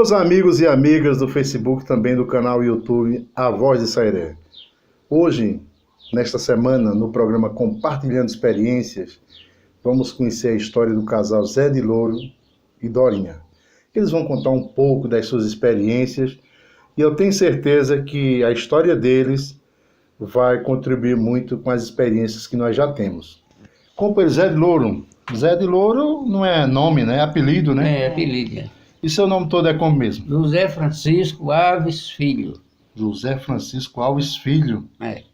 Meus amigos e amigas do Facebook, também do canal YouTube A Voz de Sairé. Hoje, nesta semana, no programa Compartilhando Experiências, vamos conhecer a história do casal Zé de Louro e Dorinha. Eles vão contar um pouco das suas experiências e eu tenho certeza que a história deles vai contribuir muito com as experiências que nós já temos. Companheiro Zé de Louro. Zé de Louro não é nome, né? É apelido, né? É, apelido. É. E seu nome todo é como mesmo? José Francisco Alves Filho. José Francisco Alves Filho. É.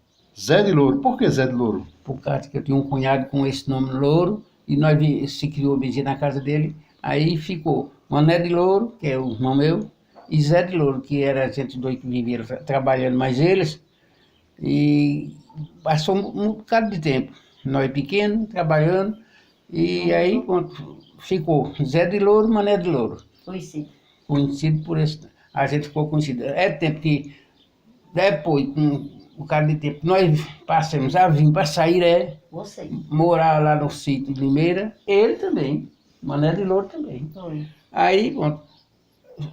Zé de Louro. Por que Zé de Louro? Por causa que eu tinha um cunhado com esse nome Louro, e nós se criou a vizinha na casa dele, aí ficou Mané de Louro, que é o irmão meu, e Zé de Louro, que era a gente dois que vivia trabalhando mais eles, e passou um bocado de tempo. Nós pequenos, trabalhando, e aí ficou Zé de Louro, Mané de Louro. Conhecido por esse. A gente ficou conhecido. É tempo que, depois, com um bocado de tempo, nós passamos a vir para Sairé, morar lá no sítio de Limeira, ele também, Mané de Louro também. Aí, bom,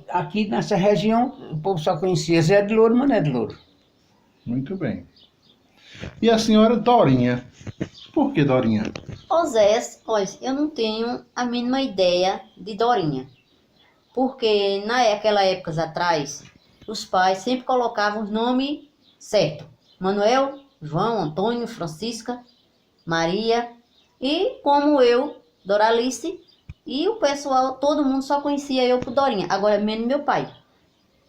aqui nessa região, o povo só conhecia Zé de Louro e Mané de Louro. Muito bem. E a senhora Dorinha? Por que Dorinha? Ô Zé, olha, eu não tenho a mínima ideia de Dorinha. Porque naquela época atrás, os pais sempre colocavam os nomes certos. Manuel, João, Antônio, Francisca, Maria. E como eu, Doralice. E o pessoal, todo mundo só conhecia eu por Dorinha. Agora, menos meu pai.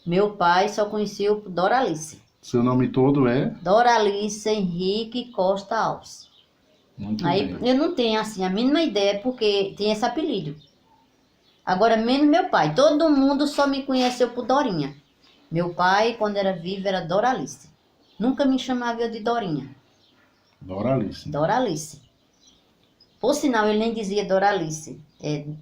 Meu pai só conhecia eu por Doralice. Seu nome todo é? Doralice Henrique Costa Alves. Muito Aí bem. eu não tenho assim a mínima ideia porque tem esse apelido. Agora, menos meu pai. Todo mundo só me conheceu por Dorinha. Meu pai, quando era vivo, era Doralice. Nunca me chamava eu de Dorinha. Doralice. Doralice. Por sinal, ele nem dizia Doralice. Ele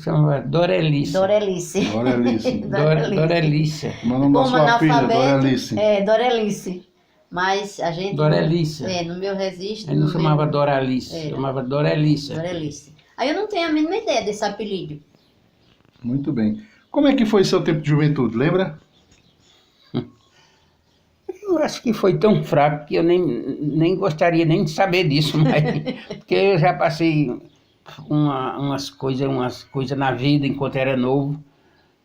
chamava Dorelice. Dorelice. Doralice. Dorelice. O nome da sua filha, Doralice. É, Dorelice. Mas a gente... Dorelice. No meu registro... Ele não no chamava meu- Doralice, chamava Dorelice. Dorelice. Aí eu não tenho a mínima ideia desse apelido. Muito bem. Como é que foi seu tempo de juventude, lembra? Eu acho que foi tão fraco que eu nem gostaria nem de saber disso, mas, porque eu já passei umas coisas na vida enquanto era novo,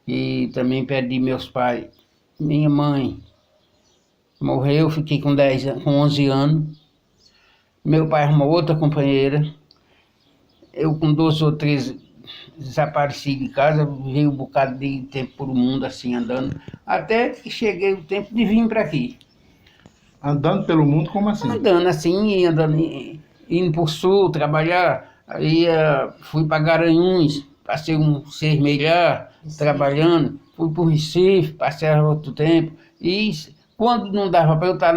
e também perdi meus pais. Minha mãe morreu, fiquei com 11 anos. Meu pai arrumou outra companheira. Eu com 12 ou 13 desapareci de casa, veio um bocado de tempo por mundo assim andando, até que cheguei o tempo de vir para aqui. Andando pelo mundo, como assim? Andando assim, indo por sul, trabalhar, aí fui para Garanhuns, passei um 6 meses lá, trabalhando, fui para o Recife, passei outro tempo, e quando não dava para eu estar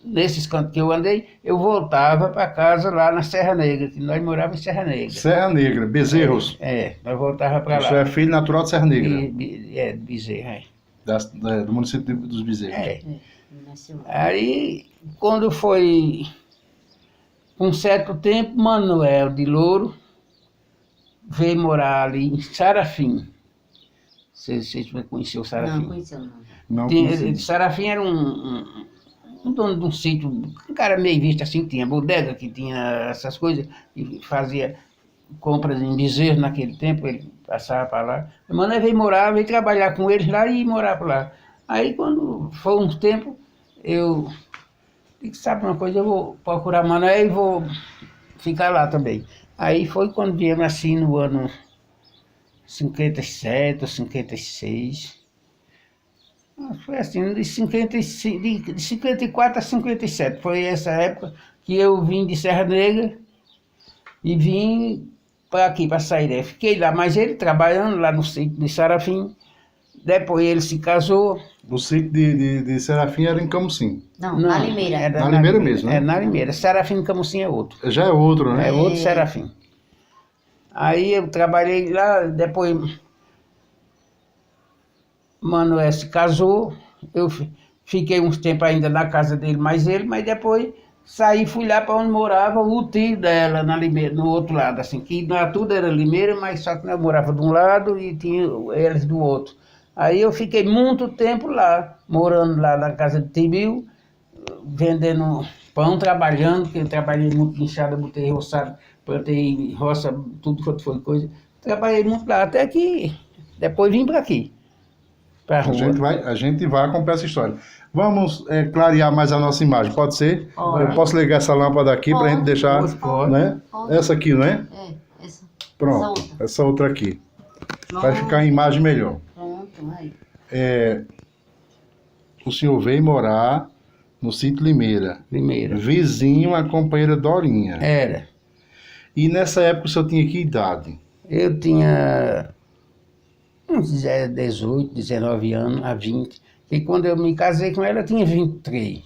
nesses cantos que eu andei, eu voltava para casa lá na Serra Negra, que nós morávamos em Serra Negra. Serra Negra, Bezerros. Nós voltava para lá. Você é filho natural de Serra Negra, Bezerra, é. do município dos Bezerros. Nasceu. Aí, quando foi um certo tempo, Manuel de Louro veio morar ali em Sarafim. Vocês conheceram o Sarafim? Não, conheceu não. Não conheci. Sarafim era um dono de um sítio, um cara meio visto assim, tinha bodega, que tinha essas coisas, e fazia compras em bezerro naquele tempo, ele passava para lá. O Manuel veio trabalhar com eles lá e morar por lá. Aí quando foi um tempo, eu disse, sabe uma coisa, eu vou procurar Manuel e vou ficar lá também. Aí foi quando viemos assim no ano 57 ou 56. Foi assim, de 54 a 57. Foi essa época que eu vim de Serra Negra e vim para aqui, para Sairé. Fiquei lá, mas ele trabalhando lá no sítio de Sarafim. Depois ele se casou. O sítio de Serafim era em Camusim. Não, na Limeira. Era Na Limeira mesmo, né? É, na Limeira. Sarafim Camusim é outro. Já é outro, né? É outro Serafim. Aí eu trabalhei lá, depois Manuel se casou, eu fiquei uns tempos ainda na casa dele, mas depois saí, fui lá para onde morava o tio dela, na Limeira, no outro lado, assim, que tudo era Limeira, mas só que eu morava de um lado e tinha eles do outro. Aí eu fiquei muito tempo lá, morando lá na casa de Tibio, vendendo pão, trabalhando, porque eu trabalhei muito em enxada, botei roçado, plantei roça, tudo quanto foi coisa. Trabalhei muito lá, até que depois vim para aqui, para a rua. A gente vai acompanhar essa história. Vamos clarear mais a nossa imagem, pode ser? Pode. Eu posso ligar essa lâmpada aqui para a gente deixar, Pode. né? Pode. Essa aqui, não é? Essa. Pronto, Essa outra. essa outra aqui. Vai Pronto. ficar a imagem melhor. Pronto, aí. O senhor veio morar no sítio Limeira, Limeira. vizinho à companheira Dorinha. Era. E nessa época o senhor tinha que idade? Eu tinha uns 18, 19 anos, a 20. E quando eu me casei com ela, eu tinha 23.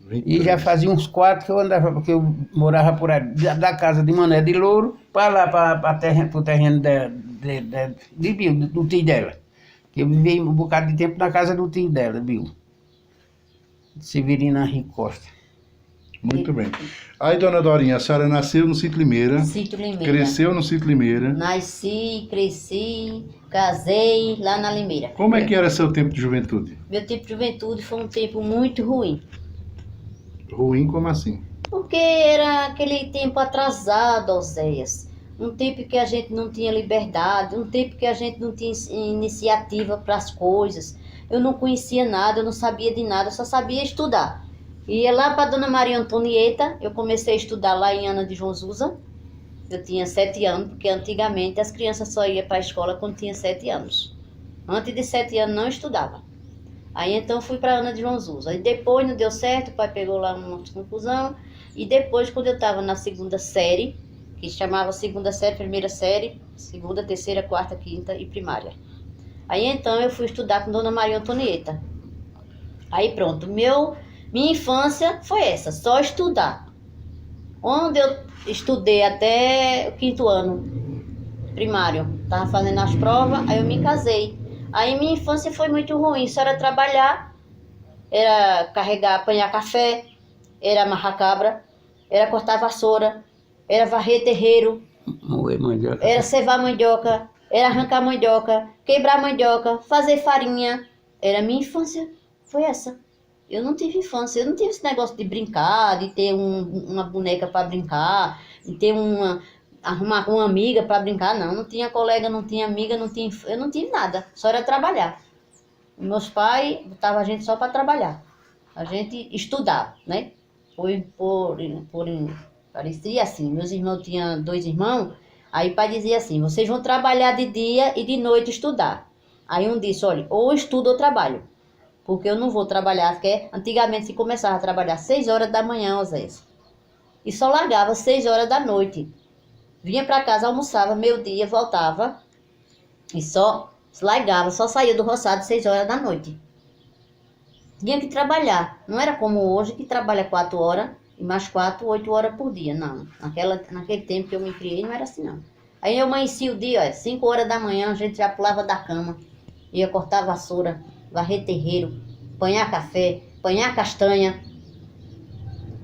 23. E já fazia uns 4 que eu andava, porque eu morava por aí, da casa de Mané de Louro, para lá, para o terreno de Bill, do tio dela. Que eu vivi um bocado de tempo na casa do tio dela, Bill. Severina Henrique Costa. Muito bem. Aí, dona Dorinha, a senhora nasceu no sítio Limeira, Sítio Limeira. cresceu no sítio Limeira. Nasci, cresci, casei lá na Limeira. Como é que era seu tempo de juventude? Meu tempo de juventude foi um tempo muito ruim. Ruim como assim? Porque era aquele tempo atrasado, Oséias. Um tempo que a gente não tinha liberdade, um tempo que a gente não tinha iniciativa para as coisas. Eu não conhecia nada, eu não sabia de nada, eu só sabia estudar. Ia lá para Dona Maria Antonieta, eu comecei a estudar lá em Ana de João Zusa. Eu tinha 7 anos, porque antigamente as crianças só iam para a escola quando tinha 7 anos. Antes de 7 anos não estudava. Aí então fui para Ana de João Zusa. Aí depois não deu certo, o pai pegou lá uma confusão. E depois, quando eu estava na segunda série, que chamava segunda série, primeira série, segunda, terceira, quarta, quinta e primária. Aí então eu fui estudar com Dona Maria Antonieta. Aí pronto, minha infância foi essa, só estudar. Onde eu estudei até o 5º ano primário, estava fazendo as provas, aí eu me casei. Aí minha infância foi muito ruim, só era trabalhar, era carregar, apanhar café, era amarrar cabra, era cortar vassoura, era varrer terreiro, Moer mandioca. era cevar mandioca, era arrancar mandioca, quebrar mandioca, fazer farinha. Era minha infância, foi essa. Eu não tive infância, eu não tive esse negócio de brincar, de ter uma boneca para brincar, de ter arrumar uma amiga para brincar, não. Não tinha colega, não tinha amiga, eu não tive nada, só era trabalhar. Meus pais botavam a gente só para trabalhar. A gente estudava, né? Parecia assim, meus irmãos tinham 2 irmãos, aí o pai dizia assim, vocês vão trabalhar de dia e de noite estudar. Aí um disse, olha, ou estudo ou trabalho. Porque eu não vou trabalhar, porque antigamente se começava a trabalhar 6 horas da manhã, Osés. E só largava 6 horas da noite. Vinha para casa, almoçava, meio-dia, voltava. E só largava, só saía do roçado 6 horas da noite. Tinha que trabalhar. Não era como hoje, que trabalha 4 horas, e mais 4, 8 horas por dia. Não, naquele tempo que eu me criei, não era assim, não. Aí eu amanhecia o dia, 5 horas da manhã, a gente já pulava da cama. Ia cortar vassoura, varrer terreiro, apanhar café, apanhar castanha.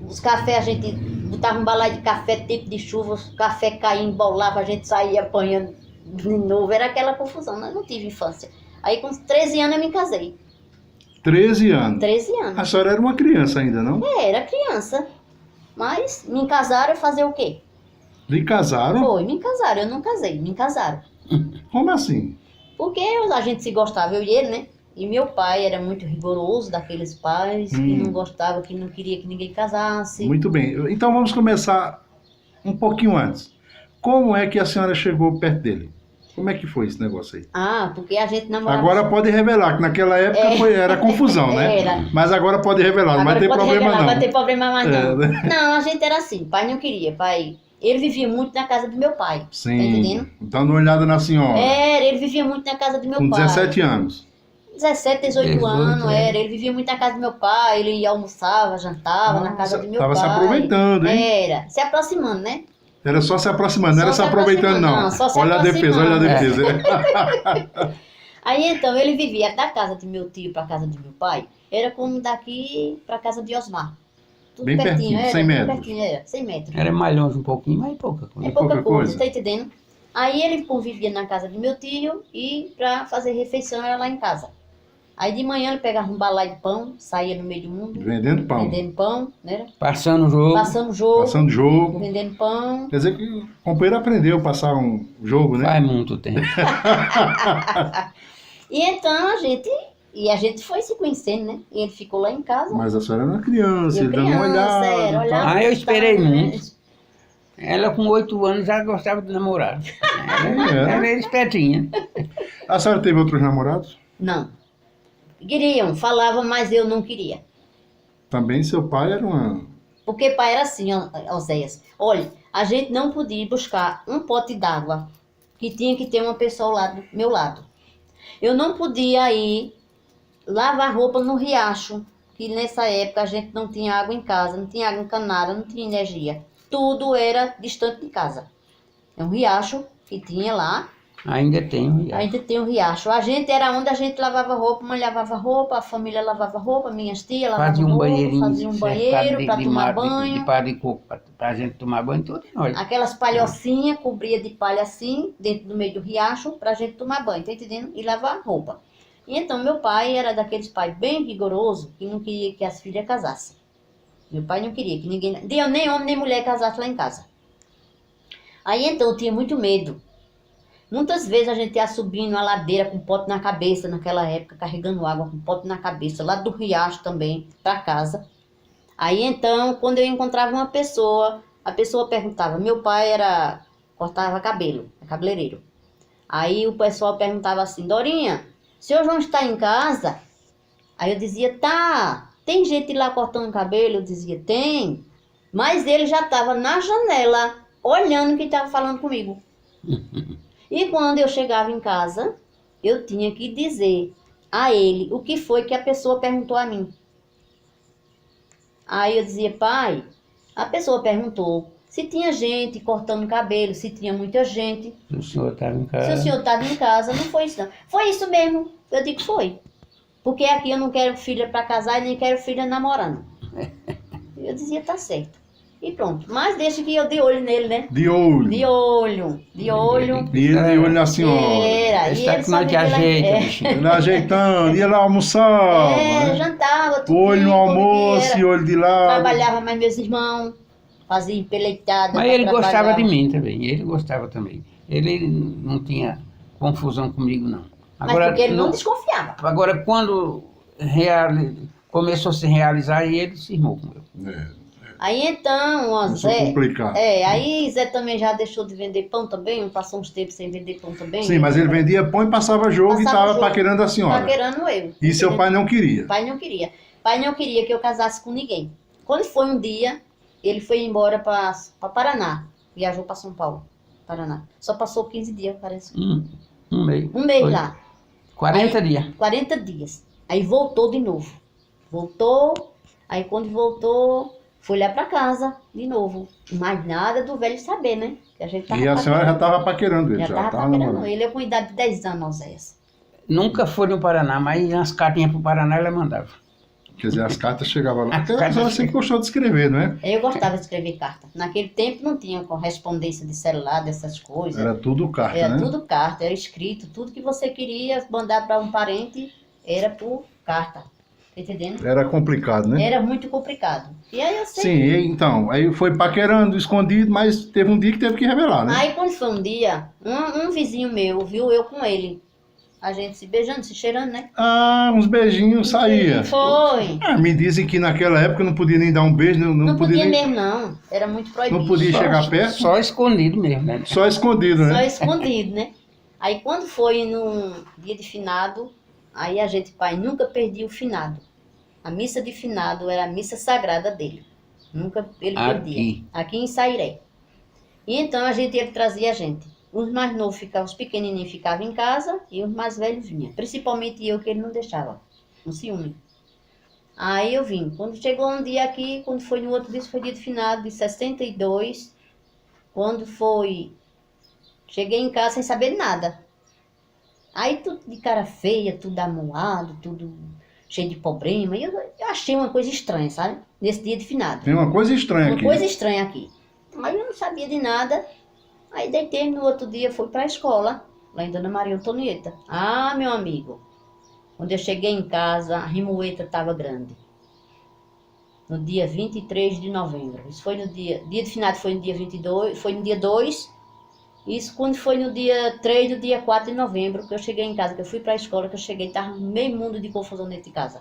Os cafés a gente botava um balaio de café, tempo de chuva, o café caía, embolava, a gente saía apanhando de novo. Era aquela confusão, eu não tive infância. Aí com 13 anos eu me casei. 13 anos? 13 anos. A senhora era uma criança ainda, não? Era criança. Mas me casaram e fazer o quê? Lhe casaram? Foi, me casaram, eu não casei, me casaram. Como assim? Porque a gente se gostava, eu e ele, né? E meu pai era muito rigoroso, daqueles pais que não gostava, que não queria que ninguém casasse. Muito bem. Então vamos começar um pouquinho antes. Como é que a senhora chegou perto dele? Como é que foi esse negócio aí? Ah, porque a gente namorava... Agora pode revelar, que naquela época era confusão, né? Era. Mas agora pode revelar, não vai ter problema não. Não vai ter problema mais não. né? Não, a gente era assim, pai não queria, pai... Ele vivia muito na casa do meu pai, Sim. tá entendendo? Dando uma olhada na senhora. Ele vivia muito na casa do meu Com pai. 17 anos. 17, 18 anos, ele vivia muito na casa do meu pai, ele almoçava, jantava na casa do meu pai. Tava se aproveitando, hein? Era, se aproximando, né? Era só se aproximando, não Só era se se aproveitando aproximando, não. não, só se Olha a defesa, olha a defesa. Aí então, ele vivia da casa de meu tio para casa do meu pai, era como daqui para casa de Osmar. tudo Bem pertinho, era, 100 tudo metros. pertinho, era 100 metros. Era mais longe um pouquinho, mas pouca coisa. É pouca pouca coisa, coisa. tá entendendo? Aí ele convivia na casa do meu tio e pra fazer refeição era lá em casa. Aí de manhã ele pegava um balaio de pão, saía no meio do mundo, Vendendo pão. vendendo pão, né? Passando o jogo. Passando jogo, Passando jogo. vendendo pão. Quer dizer que o companheiro aprendeu a passar um jogo, né? Faz muito tempo. E então a gente foi se conhecendo, né? E ele ficou lá em casa. Mas a senhora era uma criança, Eu ele dando uma criança, olhada. era, e tal. olhava. Ah, eu esperei Tá, né? muito. Ela com 8 anos já gostava de namorar. Ela era espertinha. A senhora teve outros namorados? Não. Queriam, falavam, mas eu não queria. Também seu pai era uma... Porque pai era assim, Oséias. Olha, a gente não podia ir buscar um pote d'água, que tinha que ter uma pessoa ao lado, do meu lado. Eu não podia ir lavar roupa no riacho, que nessa época a gente não tinha água em casa, não tinha água encanada, não tinha energia. Tudo era distante de casa. É um riacho que tinha lá. Ainda tem. Ainda tem um riacho. A gente era onde a gente lavava roupa, mãe lavava roupa, a família lavava roupa, minhas tias lavavam Fazia um roupa, banheirinho. fazia um banheiro para tomar banho. De palha de coco, pra gente tomar banho, tudo em ordem. Aquelas palhocinhas, cobria de palha assim, dentro do meio do riacho, pra gente tomar banho, tá entendendo? E lavar roupa. E então meu pai era daqueles pais bem rigorosos, que não queria que as filhas casassem. Meu pai não queria que ninguém, nem homem nem mulher casasse lá em casa. Aí então eu tinha muito medo. Muitas vezes a gente ia subindo a ladeira com um pote na cabeça, naquela época, carregando água com um pote na cabeça, lá do riacho também, para casa. Aí então, quando eu encontrava uma pessoa, a pessoa perguntava, meu pai cortava cabelo, é cabeleireiro. Aí o pessoal perguntava assim, Dorinha, o senhor não está em casa? Aí eu dizia, tá, tem gente lá cortando cabelo? Eu dizia, tem. Mas ele já estava na janela, olhando quem estava falando comigo. E quando eu chegava em casa, eu tinha que dizer a ele o que foi que a pessoa perguntou a mim. Aí eu dizia, pai, a pessoa perguntou se tinha gente cortando cabelo, se tinha muita gente. Se o senhor estava em Se casa. o senhor estava em casa, não foi isso não. Foi isso mesmo. Eu digo, foi. Porque aqui eu não quero filha para casar e nem quero filha namorando. Eu dizia, tá certo. E pronto. Mas deixa que eu dei olho nele, né? De olho. De olho. De olho. E ele de olho na senhora. Era. Esse E tá ele que nós te sabia que ela- ajeita, é. bichinho. Ele ajeitando, ia lá almoçar. É, né? jantava, tudo. Olho no almoço e olho de lado. Trabalhava mais meus irmãos, fazia empeleitada. Mas pra ele gostava trabalhar. de mim também. Ele gostava também. Ele não tinha confusão comigo, não. Mas porque ele não desconfiava. Agora, quando começou a se realizar, aí ele cismou com eu. Aí então, ó, Começou a Zé. complicar. Aí Zé também já deixou de vender pão também, passou uns tempos sem vender pão também. Sim, mas ele vendia pão e passava jogo e Passava estava jogo. paquerando a senhora. Paquerando eu. E seu pai não queria. Pai não queria. Pai não queria que eu casasse com ninguém. Quando foi um dia, ele foi embora para Paraná. Viajou para São Paulo, Paraná. Só passou 15 dias, parece. Um mês. Um mês Foi. lá. 40 dias. 40 dias. Aí voltou de novo. Voltou. Aí quando voltou, foi lá para casa de novo. Mas nada do velho saber, né? Que a gente tava E a senhora já paquerando. estava paquerando ele. Já Já tava estava paquerando namorando. ele. Eu com idade de 10 anos, Oséias. Nunca foi no Paraná, mas as cartinhas pro Paraná ela mandava. Quer dizer, as cartas chegavam lá. As Porque a cartas senhora sempre gostou de escrever, não é? Eu gostava de escrever carta. Naquele tempo não tinha correspondência de celular, dessas coisas. Era tudo carta, Era né? tudo carta, era escrito. Tudo que você queria mandar para um parente era por carta. Tá entendendo? Era complicado, né? Era muito complicado. E aí eu sei. Sim, então, aí foi paquerando, escondido, mas teve um dia que teve que revelar, né? Aí quando foi um dia, um vizinho meu viu eu com ele. A gente se beijando, se cheirando, né? Ah, uns beijinhos saía. Foi. Ah, me dizem que naquela época não podia nem dar um beijo, não Não podia nem, mesmo, não. Era muito proibido. não podia chegar perto, Só escondido mesmo, né? só escondido, Só né? escondido, né? Aí quando foi num dia de finado, aí a gente, pai, nunca perdia o finado. A missa de finado era a missa sagrada dele. Nunca ele perdia. Aqui em Sairé. E então ele trazia a gente. Os mais novos ficavam, os pequenininhos ficavam em casa e os mais velhos vinham. Principalmente eu, que ele não deixava. Um ciúme. Aí eu vim. Quando chegou um dia aqui, quando foi no outro dia, foi dia de finado de 62. Quando foi... Cheguei em casa sem saber de nada. Aí tudo de cara feia, tudo amuado, tudo cheio de problema. E eu achei uma coisa estranha, sabe? Nesse dia de finado. Tem uma coisa estranha Uma aqui. coisa estranha aqui. Mas eu não sabia de nada. Aí deitei, no outro dia fui para a escola, lá em Dona Maria Antonieta. Ah, meu amigo, quando eu cheguei em casa, a remoeta estava grande. No dia 23 de novembro. Isso foi no dia de finado foi no dia 22, foi no dia 2. Isso quando foi no dia 3 do dia 4 de novembro, que eu cheguei em casa, que eu fui para a escola, que eu cheguei, estava meio mundo de confusão dentro de casa.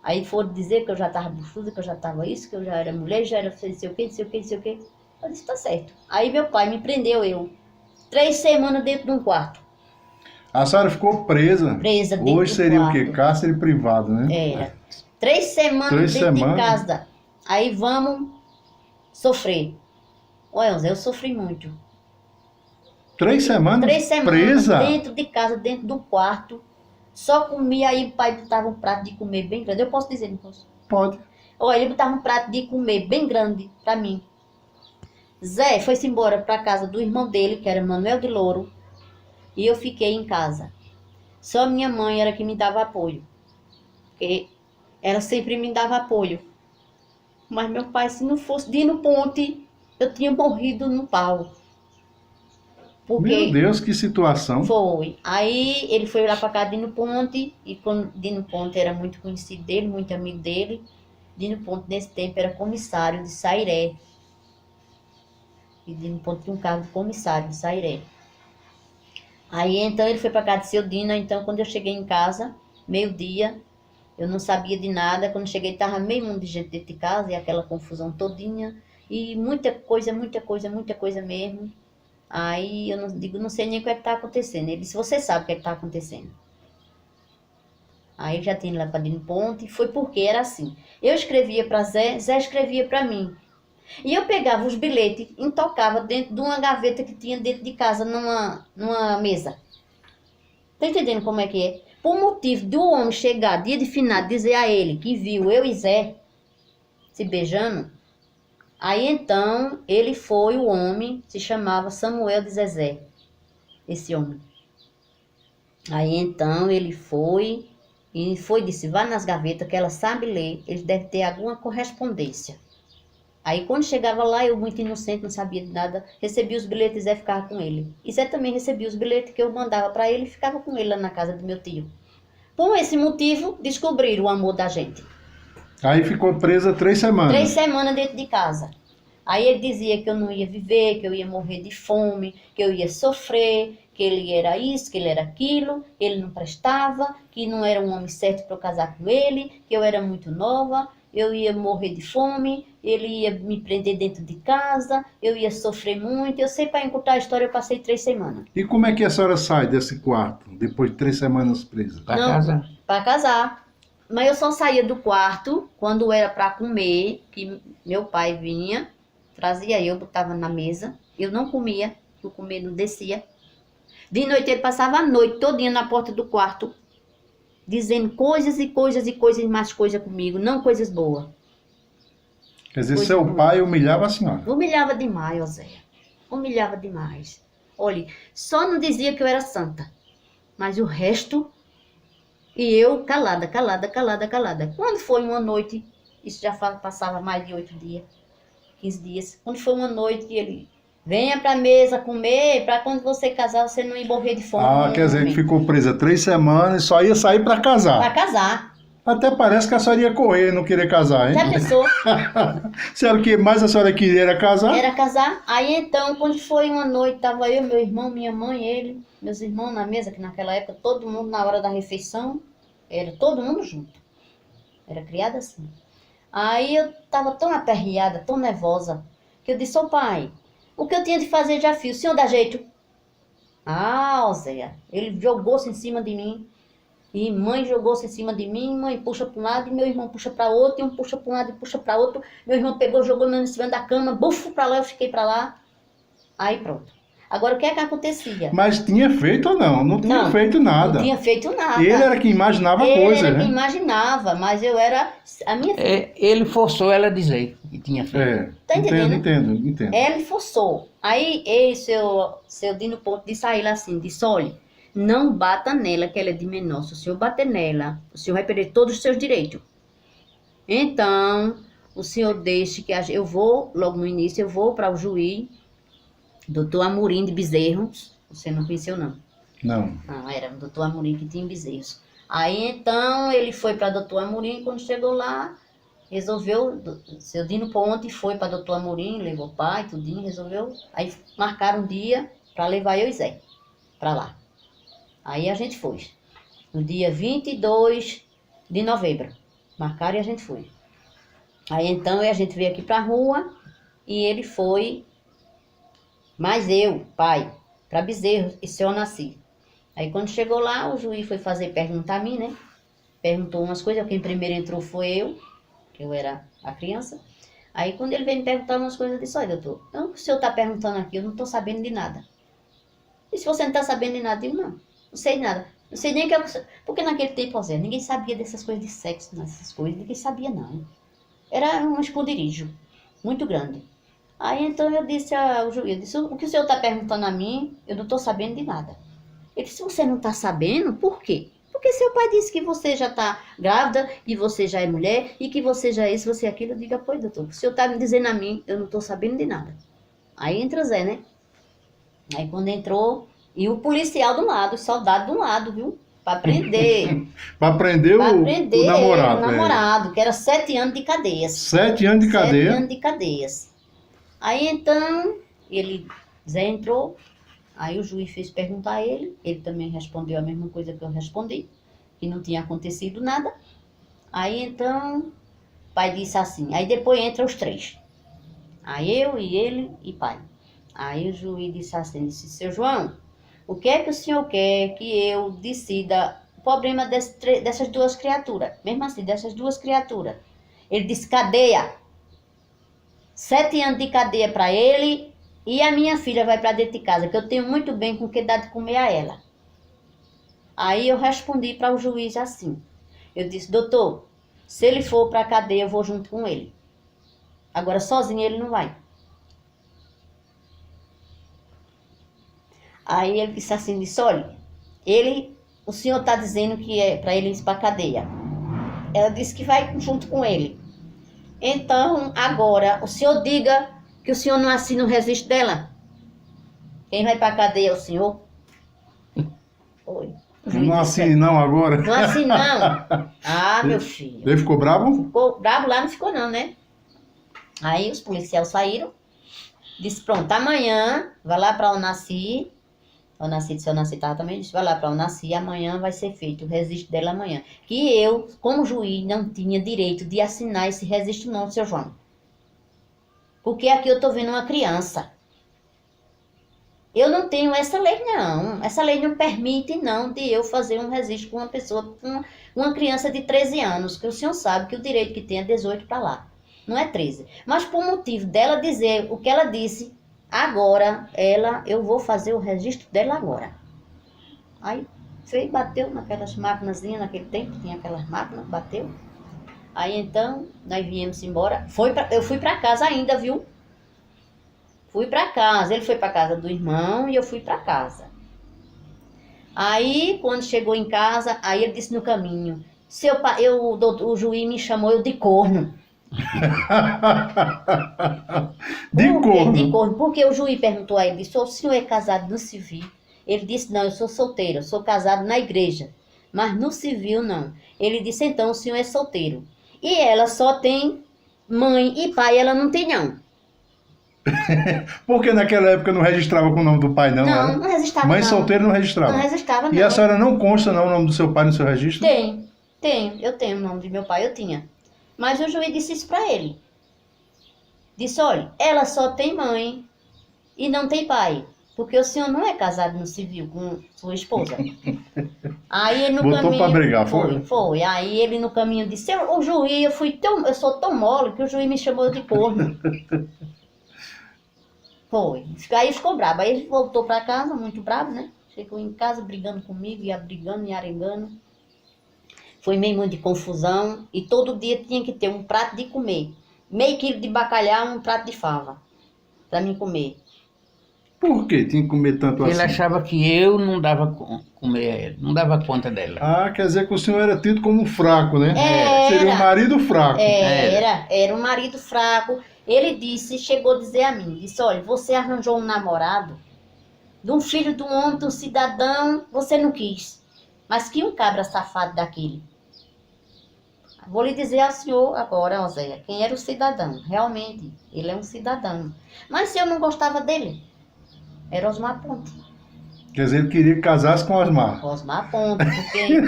Aí foram dizer que eu já estava buchuda, que eu já estava isso, que eu já era mulher, já era não sei o quê, não sei o quê, não sei o quê. Eu disse, tá certo. Aí meu pai me prendeu 3 semanas dentro de um quarto. A senhora ficou presa. Presa dentro Hoje do seria quarto. o quê? Cárcere privado, né? Era. 3 semanas 3 dentro semanas? de casa. Aí vamos sofrer. Olha, Zé, eu sofri muito. 3 semanas? 3 semanas Presa? dentro de casa, dentro do quarto. Só comia, aí o pai botava um prato de comer bem grande. Eu posso dizer, não posso? Pode. Olha, ele botava um prato de comer bem grande pra mim. Zé foi-se embora pra casa do irmão dele, que era Manuel de Louro. E eu fiquei em casa. Só minha mãe era que me dava apoio. Porque ela sempre me dava apoio. Mas meu pai, se não fosse Dino Ponte, eu tinha morrido no pau. Porque Meu Deus, que situação. foi. Aí ele foi lá pra casa de Dino Ponte, e quando Dino Ponte era muito conhecido dele, muito amigo dele, Dino Ponte nesse tempo era comissário de Sairé. E Dino Ponte tinha um cargo de comissário de Sairé. Aí então ele foi pra casa de seu Dino, então quando eu cheguei em casa, meio-dia, eu não sabia de nada. Quando cheguei, tava meio mundo de gente dentro de casa, e aquela confusão todinha, e muita coisa mesmo. Aí eu não sei nem o que é que tá acontecendo. Ele disse, você sabe o que é que tá acontecendo. Aí já tinha lá para Dino Ponte, foi porque era assim. Eu escrevia para Zé, Zé escrevia para mim. E eu pegava os bilhetes e tocava dentro de uma gaveta que tinha dentro de casa, numa mesa. Tá entendendo como é que é? Por motivo do homem chegar, dia de finado, dizer a ele que viu eu e Zé se beijando, aí então ele foi o homem, se chamava Samuel de Zezé, esse homem. Aí então ele foi e disse, vá nas gavetas que ela sabe ler, ele deve ter alguma correspondência. Aí quando chegava lá, eu muito inocente, não sabia de nada, recebia os bilhetes e Zé ficava com ele. E Zé também recebia os bilhetes que eu mandava para ele e ficava com ele lá na casa do meu tio. Por esse motivo, descobriram o amor da gente. Aí ficou presa 3 semanas. 3 semanas dentro de casa. Aí ele dizia que eu não ia viver, que eu ia morrer de fome, que eu ia sofrer, que ele era isso, que ele era aquilo, ele não prestava, que não era um homem certo para eu casar com ele, que eu era muito nova, eu ia morrer de fome, ele ia me prender dentro de casa, eu ia sofrer muito. Eu sei, para encurtar a história, eu passei 3 semanas. E como é que a senhora sai desse quarto, depois de 3 semanas presa? Pra Não. casa. Para casar. Mas eu só saía do quarto quando era para comer, que meu pai vinha, trazia eu, botava na mesa. Eu não comia, que o comer não descia. De noite ele passava a noite todinha na porta do quarto, dizendo coisas e coisas e coisas e mais coisas comigo, não coisas boas. Quer dizer, Coisa seu boa. pai humilhava a senhora. Humilhava demais, ó Zé. Humilhava demais. Olha, só não dizia que eu era santa. Mas o resto... E eu calada. Quando foi uma noite, isso já passava mais de 8 dias, 15 dias. Quando foi uma noite, ele... Venha pra mesa comer, pra quando você casar, você não ir morrer de fome. Ah, quer dizer, que ficou presa 3 semanas e só ia sair pra Pra casar. casar. Até parece que a senhora ia correr e não querer casar, hein? Já pensou? Se era o que mais a senhora queria era casar? Era casar. Aí então, quando foi uma noite, tava eu, meu irmão, minha mãe, ele, meus irmãos na mesa, que naquela época todo mundo na hora da refeição, era todo mundo junto. Era criada assim. Aí eu tava tão aperreada, tão nervosa, que eu disse, ô pai, o que eu tinha de fazer já fiz, o senhor dá jeito? Ah, Zé, ele jogou-se em cima de mim. E mãe jogou-se em cima de mim, mãe puxa para um lado e meu irmão puxa para outro, e um puxa para um lado e puxa para outro. Meu irmão pegou, jogou em cima da cama, bufo para lá, eu fiquei para lá. Aí pronto. Agora o que é que acontecia? Mas tinha feito ou não? Não tinha Não, feito nada. Não tinha feito nada. Ele era quem imaginava a Ele coisa, era né? quem imaginava, mas eu era a minha filha. Ele forçou ela a dizer que tinha feito. É, Tá entendendo? entendo. Ele forçou. Aí seu Dino Ponto disse a ele assim, disse, olha, não bata nela, que ela é de menor. Se o senhor bater nela, o senhor vai perder todos os seus direitos. Então, o senhor deixe que eu vou, logo no início, eu vou para o juiz, doutor Amorim de Bezerro. Você não conheceu, não? Não. Não, era o doutor Amorim que tinha em Bezerros. Aí, então, ele foi para doutor Amorim, quando chegou lá, resolveu, seu Dino Ponte foi para doutor Amorim, levou o pai, tudinho, resolveu. Aí marcaram um dia para levar eu e Zé para lá. Aí a gente foi, no dia 22 de novembro. Marcaram e a gente foi. Aí então a gente veio aqui pra rua e ele foi, mas eu, pai, pra Bezerros, e se eu nasci. Aí quando chegou lá, o juiz foi fazer pergunta a mim, né? Perguntou umas coisas, quem primeiro entrou foi eu, que eu era a criança. Aí quando ele veio me perguntar umas coisas, eu disse, olha, doutor, então, o senhor tá perguntando aqui, eu não tô sabendo de nada. E se você não tá sabendo de nada, eu digo, não sei nada. Não sei nem que eu... Porque naquele tempo, Zé, ninguém sabia dessas coisas de sexo, nessas coisas, ninguém sabia não. Era um esconderijo muito grande. Aí então eu disse ao juiz, eu disse, o que o senhor está perguntando a mim, eu não estou sabendo de nada. Ele disse, você não está sabendo? Por quê? Porque seu pai disse que você já está grávida, e você já é mulher, e que você já é isso, você é aquilo. Eu digo, pois doutor, o senhor está me dizendo a mim, eu não estou sabendo de nada. Aí entra o Zé, né? Aí quando entrou, e o policial do lado, o soldado do lado, viu? Para prender. Para prender o namorado. O namorado, que era 7 anos de cadeias. 7 anos de cadeia? 7 anos de cadeias. Aí então, Zé entrou, aí o juiz fez perguntar a ele também respondeu a mesma coisa que eu respondi, que não tinha acontecido nada. Aí então, o pai disse assim, aí depois entra os 3. Aí eu e ele e pai. Aí o juiz disse assim, seu João, o que é que o senhor quer que eu decida o problema dessas 2 criaturas? Mesmo assim, dessas 2 criaturas. Ele disse, cadeia. 7 anos de cadeia para ele e a minha filha vai para dentro de casa, que eu tenho muito bem com o que dar de comer a ela. Aí eu respondi para o juiz assim. Eu disse, doutor, se ele for para a cadeia, eu vou junto com ele. Agora, sozinho ele não vai. Aí ele disse assim, olha, o senhor está dizendo que é para ele ir para a cadeia. Ela disse que vai junto com ele. Então, agora, o senhor diga que o senhor não assina o registro dela. Quem vai para a cadeia é o senhor. Oi. Não assine não agora? Não assine não. Ah, meu filho. Ele ficou bravo? Ficou bravo lá, não ficou não, né? Aí os policiais saíram. Disse, pronto, amanhã vai lá para Onassi. Se eu nasci tava também, disse, vai lá para Onassi, amanhã vai ser feito o registro dela amanhã. Que eu, como juiz, não tinha direito de assinar esse registro não, seu João. Porque aqui eu tô vendo uma criança. Eu não tenho essa lei não. Essa lei não permite não de eu fazer um registro com uma pessoa, com uma criança de 13 anos, que o senhor sabe que o direito que tem é 18 para lá. Não é 13. Mas por motivo dela dizer o que ela disse, agora, eu vou fazer o registro dela agora. Aí, bateu naquelas máquinazinhas, naquele tempo, tinha aquelas máquinas, bateu. Aí, então, nós viemos embora. Eu fui para casa ainda, viu? Fui para casa. Ele foi para casa do irmão e eu fui para casa. Aí, quando chegou em casa, aí ele disse no caminho, o juiz me chamou eu de corno. De corno? De corno, porque o juiz perguntou a ele, disse, o senhor é casado no civil? Ele disse, não, eu sou solteiro, eu sou casado na igreja, mas no civil não. Ele disse, então o senhor é solteiro. E ela só tem mãe e pai, ela não tem não. Porque naquela época não registrava com o nome do pai não, Não, era? não registrava Mãe não. solteira não registrava? Não registrava não. E a senhora não consta não o nome do seu pai no seu registro? Eu tenho o nome de meu pai, eu tinha. Mas o juiz disse isso para ele. Disse, olha, ela só tem mãe e não tem pai. Porque o senhor não é casado no civil com sua esposa. Aí ele no Botou caminho... pra brigar, foi? Foi. Aí ele no caminho disse, o juiz, eu sou tão mole que o juiz me chamou de corno. Foi. Aí ficou bravo. Aí ele voltou para casa, muito bravo, né? Chegou em casa brigando comigo, ia brigando e arengando. Foi meio muito de confusão e todo dia tinha que ter um prato de comer. Meio quilo de bacalhau, um prato de fava para mim comer. Por que tinha que comer tanto Ele assim? achava que eu não dava comer a ela, não dava conta dela. Ah, quer dizer que o senhor era tido como um fraco, né? Era. Seria um marido fraco. Era um marido fraco. Ele chegou a dizer a mim, disse, olha, você arranjou um namorado de um filho de um homem, de um cidadão, você não quis. Mas que um cabra safado daquele. Vou lhe dizer ao senhor agora, Oséia, quem era o cidadão. Realmente, ele é um cidadão. Mas se eu não gostava dele, era Osmar Ponte. Quer dizer, ele queria que casasse com Osmar. Osmar Ponte, porque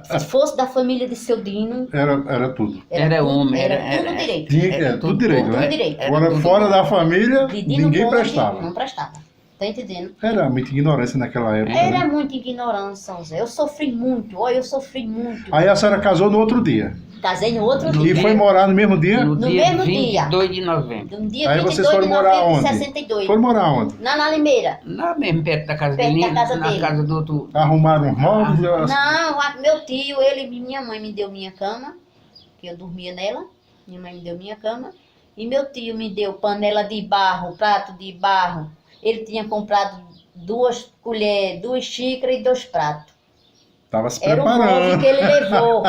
se fosse da família de seu Dino, Era tudo. Era homem, era tudo direito. Tinha, tudo direito, Tudo né? direito. Agora, tudo fora bom. da família, De Dino ninguém Ponte, prestava. não prestava. Tá entendendo? Era muita ignorância naquela época. Era Né? muita ignorância, Zé. Eu sofri muito, olha, eu sofri muito. Aí a senhora casou no outro dia. Casei no outro E dia. foi morar no mesmo dia? No No dia mesmo dia. 22 de novembro. No dia Aí 22 vocês foram de morar novembro de onde? 62. Foram morar onde? Na Limeira. Lá mesmo, perto da casa Perto dele, da casa na dele. casa do outro. Arrumaram os móveis? Não, meu tio, ele e minha mãe me deu minha cama, que eu dormia nela. Minha mãe me deu minha cama. E meu tio me deu panela de barro, prato de barro. Ele tinha comprado 2 colheres, 2 xícaras e 2 pratos. Tava se Era o móvel preparando. que ele levou.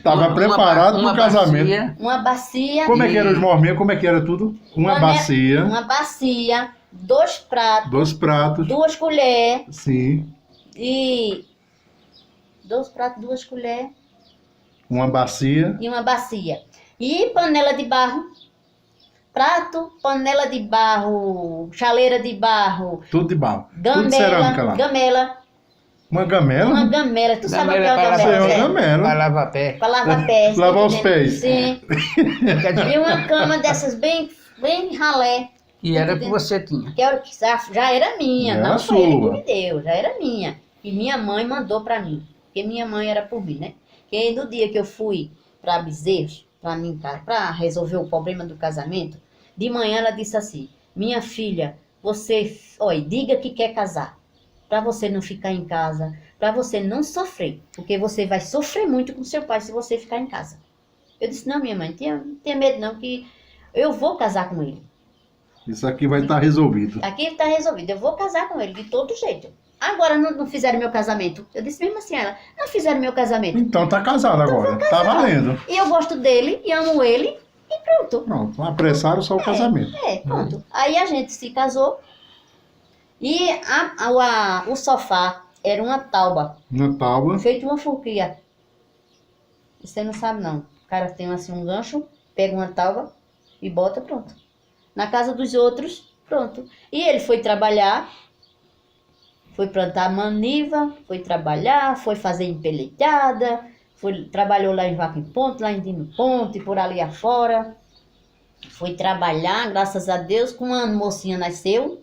Tava preparado uma pro casamento. bacia, Uma bacia. Como é que era os morminhos? Como é que era tudo? Uma bacia, Uma bacia, 2 pratos, 2 pratos. 2 colheres Sim. e... 2 pratos, 2 colheres Uma bacia. e uma bacia. E panela de barro. Prato, panela de barro, chaleira de barro, Tudo de barro. Tudo de cerâmica lá. gamela. Uma gamela? Uma gamela. Tu sabe o que é gamela uma para Sei, gamela? uma Zé? gamela. para lavar pé. Pra lavar pés. tá Lavar os entendendo? pés. Sim. Quer dizer, E uma cama dessas bem ralé. que era que você tinha. Que era, já era minha, Já não era foi ele que sua. me deu, já era minha. E minha mãe mandou pra mim, porque minha mãe era por mim, né? Que no dia que eu fui pra Bezerros, pra resolver o problema do casamento, de manhã ela disse assim, minha filha, você, olha, diga que quer casar, pra você não ficar em casa, pra você não sofrer, porque você vai sofrer muito com seu pai se você ficar em casa. Eu disse, não, minha mãe, não tenha medo não, que eu vou casar com ele. Isso aqui vai estar resolvido. Aqui está resolvido, eu vou casar com ele de todo jeito. Agora não fizeram meu casamento. Eu disse mesmo assim a ela, não fizeram meu casamento. Então tá casado agora. Tá valendo. E eu gosto dele, e amo ele, e pronto. Pronto. Apressaram só o casamento. Pronto. Aí a gente se casou, e o sofá era uma tauba, Na tábua. feito uma forquilha. Você não sabe não. O cara tem assim um gancho, pega uma tauba e bota, pronto. Na casa dos outros, pronto. E ele foi trabalhar, foi plantar maniva, foi trabalhar, foi fazer empeletada, trabalhou lá em Vaca em Ponte, lá em Dino Ponte, por ali afora. Foi trabalhar, graças a Deus, com um ano mocinha nasceu.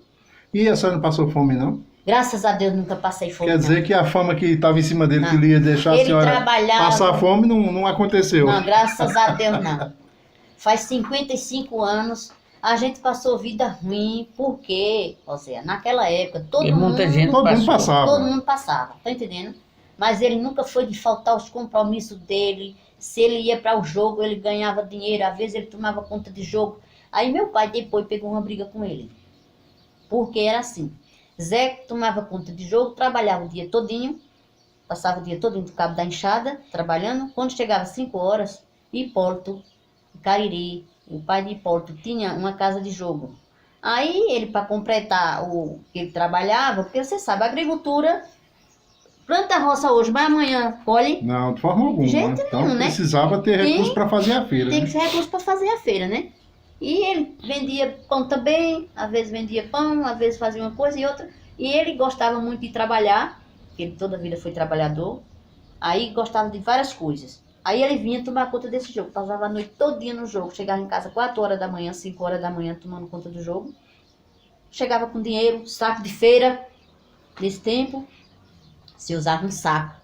E a senhora não passou fome, não? Graças a Deus nunca passei fome. Quer dizer não. que a fama que estava em cima dele, Não. que ele ia deixar a Ele senhora trabalhava. passar fome, não aconteceu. Não, graças a Deus não. Faz 55 anos a gente passou vida ruim, porque, ou seja, naquela época todo E muita mundo, gente Todo mundo passou. passava. todo mundo passava, tá entendendo? Mas ele nunca foi de faltar os compromissos dele. Se ele ia para o jogo, ele ganhava dinheiro, às vezes ele tomava conta de jogo. Aí meu pai depois pegou uma briga com ele. Porque era assim, Zé tomava conta de jogo, trabalhava o dia todinho, passava o dia todinho do cabo da enxada, trabalhando. Quando chegava 5 horas, Hipólito, Cariri, o pai de Hipólito tinha uma casa de jogo. Aí ele, para completar o que ele trabalhava, porque você sabe, a agricultura, planta a roça hoje, mas amanhã colhe, Não, de forma alguma. De jeito Então nenhum, né? precisava ter recurso para fazer a feira. tem Né? que ser recurso para fazer a feira, né? E ele vendia pão também, às vezes vendia pão, às vezes fazia uma coisa e outra. E ele gostava muito de trabalhar, porque ele toda a vida foi trabalhador, aí gostava de várias coisas. Aí ele vinha tomar conta desse jogo, passava a noite todinha no jogo, chegava em casa 4 horas da manhã, 5 horas da manhã, tomando conta do jogo. Chegava com dinheiro, saco de feira, nesse tempo, se usava um saco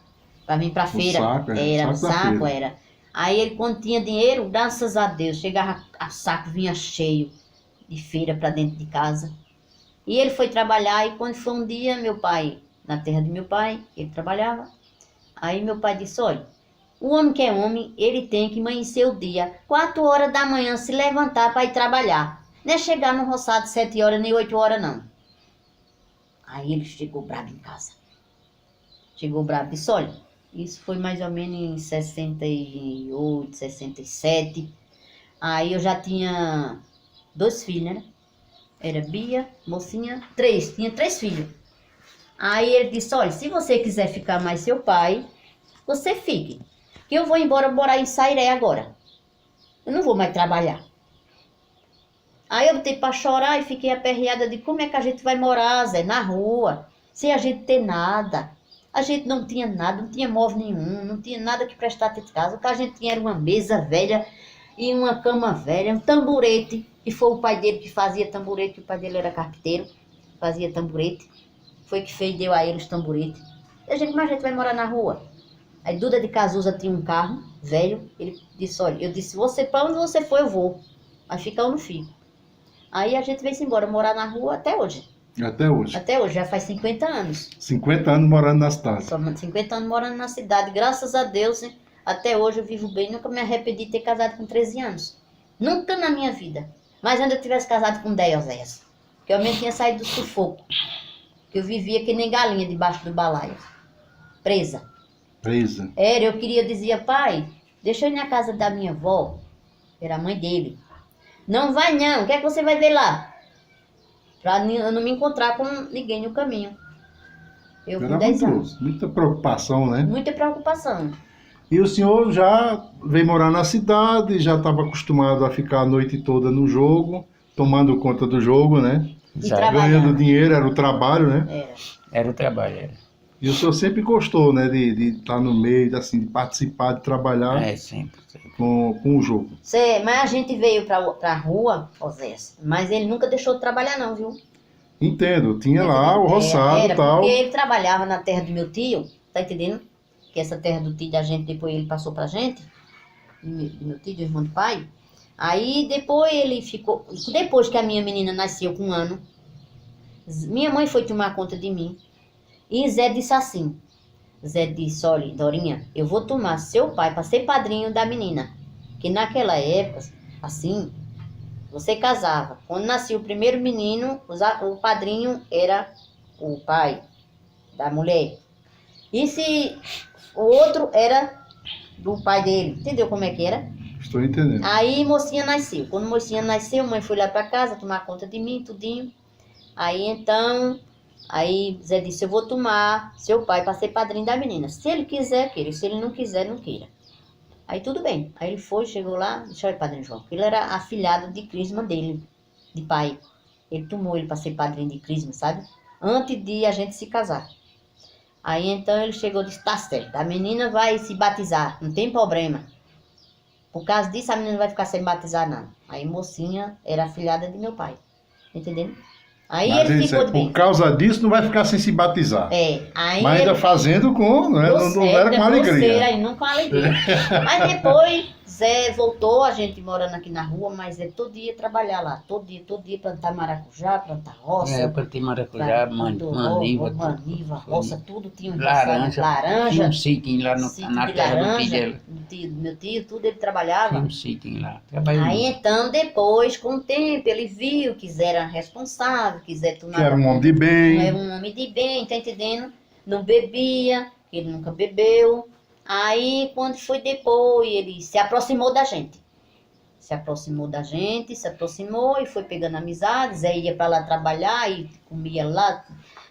para vir para a feira. saco, é, Era um saco da saco, feira. era. Aí ele, quando tinha dinheiro, graças a Deus, chegava a saco, vinha cheio de feira para dentro de casa. E ele foi trabalhar, e quando foi um dia, meu pai, na terra de meu pai, ele trabalhava, aí meu pai disse, olha, o homem que é homem, ele tem que amanhecer o dia, 4 horas da manhã, se levantar para ir trabalhar. Não é chegar no roçado 7 horas nem 8 horas, não. Aí ele chegou bravo em casa. Chegou bravo e disse, olha, isso foi mais ou menos em 68, 67. Aí eu já tinha 2 filhos, né? Era Bia, mocinha, 3. Tinha 3 filhos. Aí ele disse, olha, se você quiser ficar mais seu pai, você fique. Que eu vou embora morar em Sairé agora. Eu não vou mais trabalhar. Aí eu botei pra chorar e fiquei aperreada de como é que a gente vai morar, Zé, na rua, sem a gente ter nada. A gente não tinha nada, não tinha móvel nenhum, não tinha nada que prestasse de casa. O que a gente tinha era uma mesa velha e uma cama velha, um tamborete. E foi o pai dele que fazia tamborete, o pai dele era carpinteiro, fazia tamborete. Foi que fez, deu a ele os tamboretes. E a gente, como a gente vai morar na rua? Aí Duda de Cazuza tinha um carro velho, ele disse, olha, eu disse, você, pra onde você for eu vou. Aí fica eu não fico. Aí a gente veio-se embora, morar na rua até hoje. Até hoje. Até hoje, já faz 50 anos. 50 anos morando na cidade. Só 50 anos morando na cidade. Graças a Deus, né? Até hoje eu vivo bem. Nunca me arrependi de ter casado com 13 anos. Nunca na minha vida. Mas ainda eu tivesse casado com 10, Oséias. Que eu mesmo tinha saído do sufoco. Que eu vivia que nem galinha debaixo do balaio. Presa. Presa. Era, eu queria, dizia, pai, deixa eu ir na casa da minha avó. Era a mãe dele. Não vai não, o que é que você vai ver lá? Pra eu não me encontrar com ninguém no caminho. Eu com 10 anos. Muita preocupação, né? Muita preocupação. E o senhor já veio morar na cidade, já estava acostumado a ficar a noite toda no jogo, tomando conta do jogo, né? E Exato. trabalhando. Ganhando dinheiro, era o trabalho, né? Era. Era o trabalho, era. E o senhor sempre gostou, né? De estar no meio, assim, de participar, de trabalhar É, sempre. com o jogo. Mas a gente veio pra rua, Oséias, mas ele nunca deixou de trabalhar não, viu? Entendo, tinha lá o roçado e tal. Porque ele trabalhava na terra do meu tio, tá entendendo? Que essa terra do tio da gente, depois ele passou pra gente, do meu tio, do irmão do pai. Aí depois ele ficou, depois que a minha menina nasceu com 1 ano, minha mãe foi tomar conta de mim. E Zé disse assim, Zé disse, olha, Dorinha, eu vou tomar seu pai para ser padrinho da menina. Que naquela época, assim, você casava. Quando nascia o primeiro menino, o padrinho era o pai da mulher. E se o outro era do pai dele, entendeu como é que era? Estou entendendo. Aí mocinha nasceu. Quando mocinha nasceu, mãe foi lá para casa tomar conta de mim, tudinho. Aí então... Aí Zé disse, eu vou tomar seu pai para ser padrinho da menina. Se ele quiser, queira. Se ele não quiser, não queira. Aí tudo bem. Aí ele foi, chegou lá, disse, olha, padrinho João. Ele era afilhado de crisma dele, de pai. Ele tomou ele para ser padrinho de crisma, sabe? Antes de a gente se casar. Aí então ele chegou e disse, tá certo, a menina vai se batizar, não tem problema. Por causa disso, a menina não vai ficar sem batizar, não. Aí mocinha era afilhada de meu pai. Entendendo? Aí Mas ele ficou de bem. por causa disso, não vai ficar sem se batizar. É, aí Mas ainda ele... fazendo com, né? Não era com grosseira, alegria. aí, não com alegria. Mas depois Zé voltou, a gente morando aqui na rua, mas Zé todo dia trabalhar lá. Todo dia plantar maracujá, plantar roça. É, eu plantei maracujá, maniva, roça, tudo tinha um laranja. laranja. Tinha um sítio lá sítio na de terra do laranja, tio dele. do meu tio, tudo ele trabalhava. Tinha um sítio lá. Trabalhei Aí muito. então, depois, com o tempo, ele viu que Zé era responsável, que Zé tomava... Que era um homem de Não bem. era um homem de bem, tá entendendo? Não bebia, ele nunca bebeu. Aí, quando foi depois, ele se aproximou da gente. Se aproximou e foi pegando amizade. Zé ia para lá trabalhar e comia lá,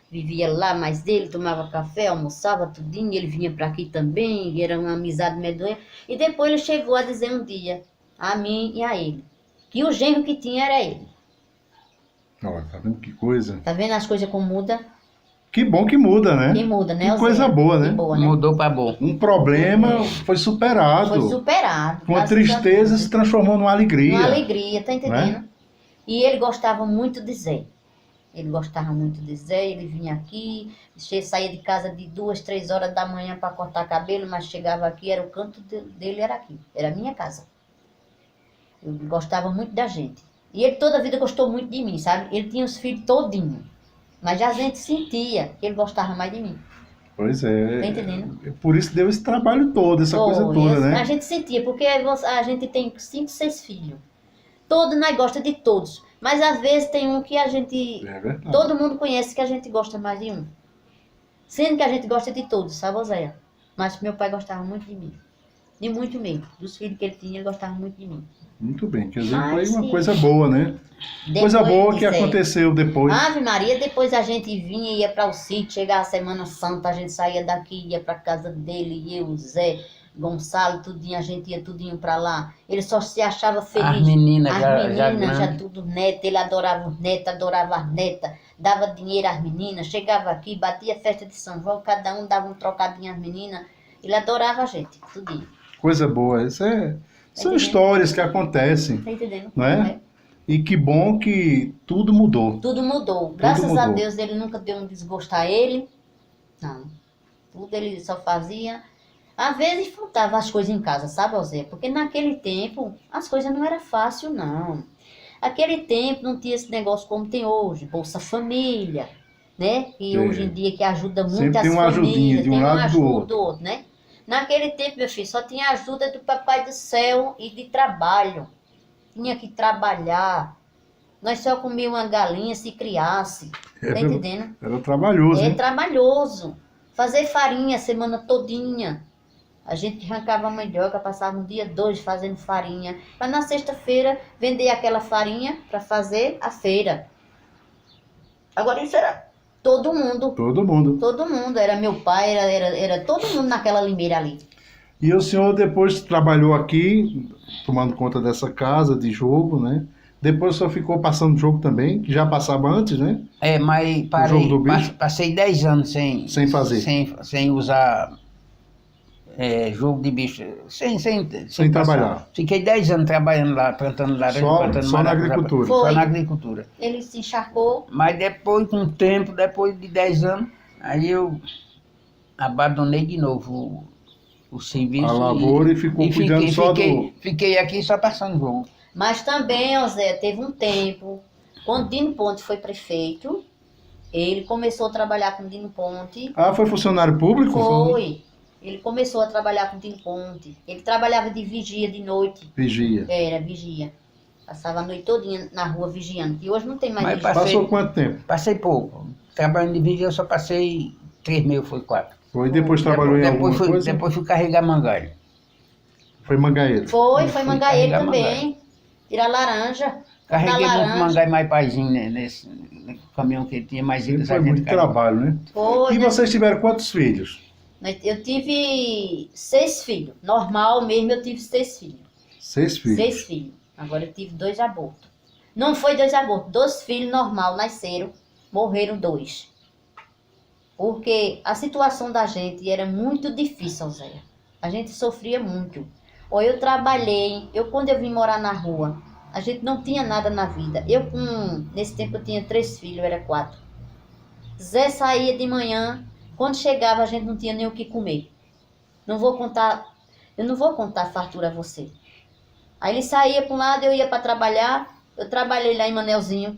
vivia lá mais dele, tomava café, almoçava tudinho, ele vinha para aqui também, e era uma amizade medonha. E depois ele chegou a dizer um dia, a mim e a ele, que o genro que tinha era ele. Olha, tá vendo que coisa? Tá vendo as coisas como muda? Que bom que muda, né? Que muda, né? Que Zé? coisa boa, né? Que boa, né? Mudou pra bom. Um problema foi superado. Foi superado. Com a graças tristeza Deus. se transformou numa alegria. Uma alegria, tá entendendo? Né? E ele gostava muito de Zé. Ele gostava muito de Zé, ele vinha aqui, saía de casa de 2, 3 horas da manhã para cortar cabelo, mas chegava aqui, era o canto dele, era aqui, era a minha casa. Ele gostava muito da gente. E ele toda a vida gostou muito de mim, sabe? Ele tinha os filhos todinho, mas a gente sentia que ele gostava mais de mim. Pois é. Tá entendendo? Por isso deu esse trabalho todo, essa coisa Foi, toda, né? A gente sentia, porque a gente tem 5, 6 filhos. Todos nós gostamos de todos. Mas às vezes tem um que a gente, É verdade. todo mundo conhece que a gente gosta mais de um. Sendo que a gente gosta de todos, sabe, Oséia? Mas meu pai gostava muito de mim. De muito mesmo. Dos filhos que ele tinha, ele gostava muito de mim. Muito bem, quer dizer, Mas, foi uma sim. coisa boa, né? Depois Coisa boa que de Zé. aconteceu depois. Ave Maria, depois a gente vinha, ia para o sítio, chegava a Semana Santa, a gente saía daqui, ia para casa dele, eu, Zé, Gonçalo, tudinho, a gente ia tudinho para lá. Ele só se achava feliz. As meninas As já meninas já grandes. tudo neta, ele adorava os netos, adorava as netas, dava dinheiro às meninas, chegava aqui, batia festa de São João, cada um dava um trocadinho às meninas. Ele adorava a gente, tudinho. Coisa boa. São entendendo? histórias que acontecem, Tá entendendo? não é? E que bom que tudo mudou. Tudo mudou. Graças a mudou. Deus ele nunca deu um desgosto a ele. Não. Tudo ele só fazia. Às vezes faltava as coisas em casa, sabe, Zé? Porque naquele tempo as coisas não eram fáceis, não. Aquele tempo não tinha esse negócio como tem hoje, Bolsa Família, né? E É. hoje em dia que ajuda muito Sempre as tem uma famílias, ajudinha de um tem uma lado e do ajuda outro. do outro, né? Naquele tempo, meu filho, só tinha ajuda do Papai do Céu e de trabalho. Tinha que trabalhar. Nós só comíamos uma galinha se criasse. Tá entendendo? Era trabalhoso, É hein? trabalhoso. Fazer farinha a semana todinha. A gente arrancava a mandioca, passava um dia, 2 fazendo farinha. Para na sexta-feira vender aquela farinha para fazer a feira. Agora isso era todo mundo. Todo mundo. Todo mundo. Era meu pai, era todo mundo naquela limeira ali. E o senhor depois trabalhou aqui, tomando conta dessa casa de jogo, né? Depois o senhor ficou passando jogo também, que já passava antes, né? Mas jogo parei, do bicho? passei 10 anos Sem fazer. Sem usar jogo de bicho, sem Sem passar. trabalhar. Fiquei 10 anos trabalhando lá, plantando laranja, plantando Só na maracujá. agricultura. Foi. Só na agricultura. Ele se encharcou. Mas depois, com o tempo, depois de 10 anos, aí eu abandonei de novo o serviço. A lavoura e ficou cuidando só do... Fiquei aqui só passando jogo. Mas também, ó Zé, teve um tempo, quando Dino Ponte foi prefeito, ele começou a trabalhar com Dino Ponte. Ah, foi funcionário público? Foi. Ele começou a trabalhar com Dino Ponte. Ele trabalhava de vigia de noite. Vigia. Era vigia. Passava a noite todinha na rua vigiando. E hoje não tem mais Mas vigia. passei- Passou quanto tempo? Passei pouco. Trabalhando de vídeo eu só passei 3 meses, foi 4. Foi depois trabalhou em alguma coisa? Depois fui carregar mangalho. Foi mangaeiro. Foi Fui mangaeiro carregar também. Tirar laranja. Carreguei cortar muito laranja. mangalho mais paizinho, né, nesse caminhão que ele tinha, mais Sempre eles foi muito trabalho, né? Foi, E né? vocês tiveram quantos filhos? Eu tive 6 filhos. Normal mesmo, eu tive 6 filhos. 6 filhos. 6 filhos. Agora eu tive 2 abortos. Não foi 2 abortos. 2 filhos normal nasceram, morreram 2. Porque a situação da gente era muito difícil, Zé. A gente sofria muito. Ou eu trabalhei, quando eu vim morar na rua, a gente não tinha nada na vida. Nesse tempo eu tinha 3 filhos, era 4. Zé saía de manhã, quando chegava a gente não tinha nem o que comer. Eu não vou contar a fartura a você. Aí ele saía para um lado, eu ia para trabalhar. Eu trabalhei lá em Manelzinho.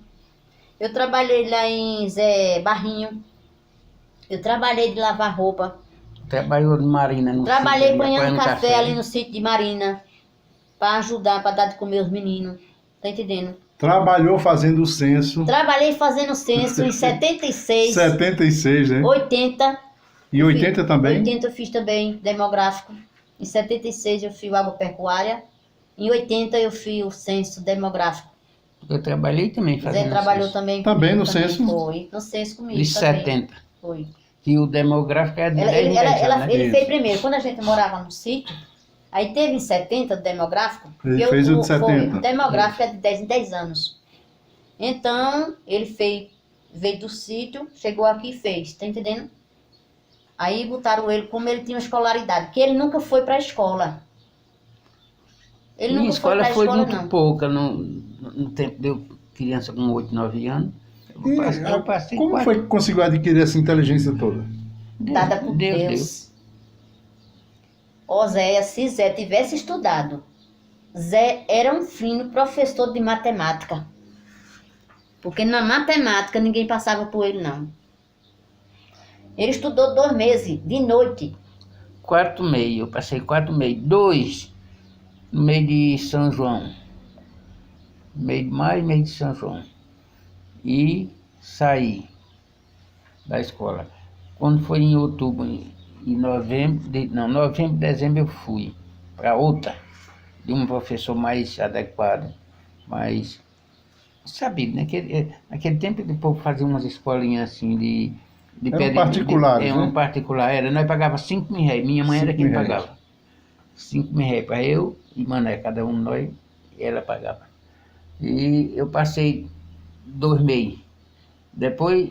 Eu trabalhei lá em Zé Barrinho. Eu trabalhei de lavar roupa. Trabalhou de marina no Trabalhei sítio, banhando apanhando café ali no sítio de Marina. Para ajudar, para dar de comer os meninos. Tá entendendo? Trabalhou fazendo o censo. Trabalhei fazendo censo em 76, 76, né? 80. E 80 também? 80 eu fiz também, demográfico. Em 76 eu fiz o agropecuária. Em 80 eu fiz o censo demográfico. Eu trabalhei também fazendo Zé trabalhou censo. também Também comigo, no censo? Foi, no censo comigo De também. 70. Foi. E o demográfico é de 10 em 10 anos, né? Ele Isso. fez primeiro, quando a gente morava no sítio, aí teve em 70 o demográfico. Ele e fez o de foi, 70. o demográfico é de 10 em 10 anos. Então, veio do sítio, chegou aqui e fez, tá entendendo? Aí botaram ele, como ele tinha uma escolaridade, que ele nunca foi pra escola. Ele Minha nunca foi escola pra foi escola, muito não. pouca, no tempo de eu criança com 8, 9 anos. Eu passei Como 4. foi que conseguiu adquirir essa inteligência toda? Dada por Deus. Ó Zé, se Zé tivesse estudado, Zé era um fino professor de matemática. Porque na matemática ninguém passava por ele, não. Ele estudou 2 meses, de noite. 4 meses, eu passei 4 meses. 2 no meio de São João. meio de maio, meio de São João. E saí da escola. Quando foi em outubro e novembro, novembro, dezembro eu fui para outra, de um professor mais adequado, mais sabido. Naquele tempo o povo fazia umas escolinhas assim Eram particulares, né? Um particular, nós pagávamos 5 mil reais, minha mãe era quem pagava. 5 mil reais para eu e Mané, cada um de nós, ela pagava. E eu passei 2 meses. Depois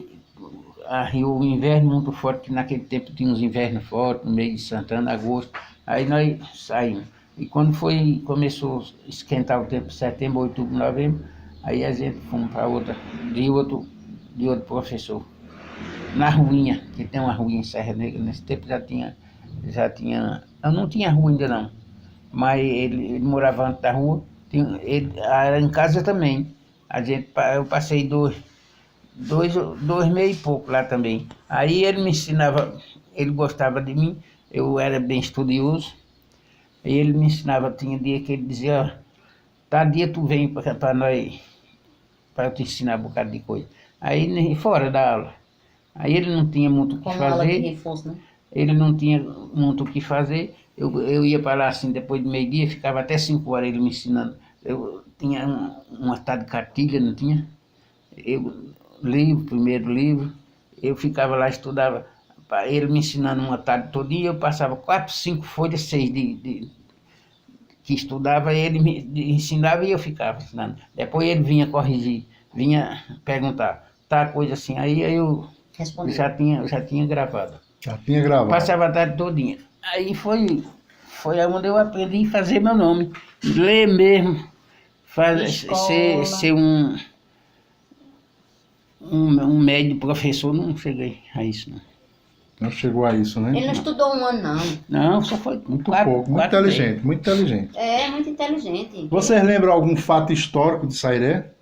arriou o inverno muito forte, que naquele tempo tinha uns invernos fortes, no meio de Santana, agosto. Aí nós saímos. E quando começou a esquentar o tempo, setembro, outubro, novembro, aí a gente fomos para outra, de outro professor. Na ruinha, que tem uma ruinha em Serra Negra, nesse tempo já tinha, eu não tinha rua ainda não, mas ele morava antes da rua, era em casa também. Eu passei dois meses e pouco lá também. Aí ele me ensinava, ele gostava de mim, eu era bem estudioso, e ele me ensinava, tinha dia que ele dizia, ó, tá dia tu vem para nós, para eu te ensinar um bocado de coisa. Aí fora da aula. Aí ele não tinha muito o que fazer. Aula de reforço, né? Ele não tinha muito o que fazer. Eu ia para lá assim, depois de meio-dia, ficava até 5 horas ele me ensinando. Eu tinha uma tal de cartilha, não tinha? Primeiro livro, eu ficava lá, estudava, ele me ensinando uma tarde todinha, eu passava 4, 5 folhas, 6 que estudava, ele me ensinava e eu ficava ensinando. Depois ele vinha corrigir, vinha perguntar, tá, coisa assim, aí eu já tinha gravado. Já tinha gravado. Passava a tarde todinha. Aí foi onde eu aprendi a fazer meu nome, ler mesmo, ser um médio professor, não cheguei a isso, não. Não chegou a isso, né? Ele não estudou um ano, não. Não, só foi muito pouco, muito inteligente, muito inteligente. É, muito inteligente. Vocês lembram algum fato histórico de Sairé?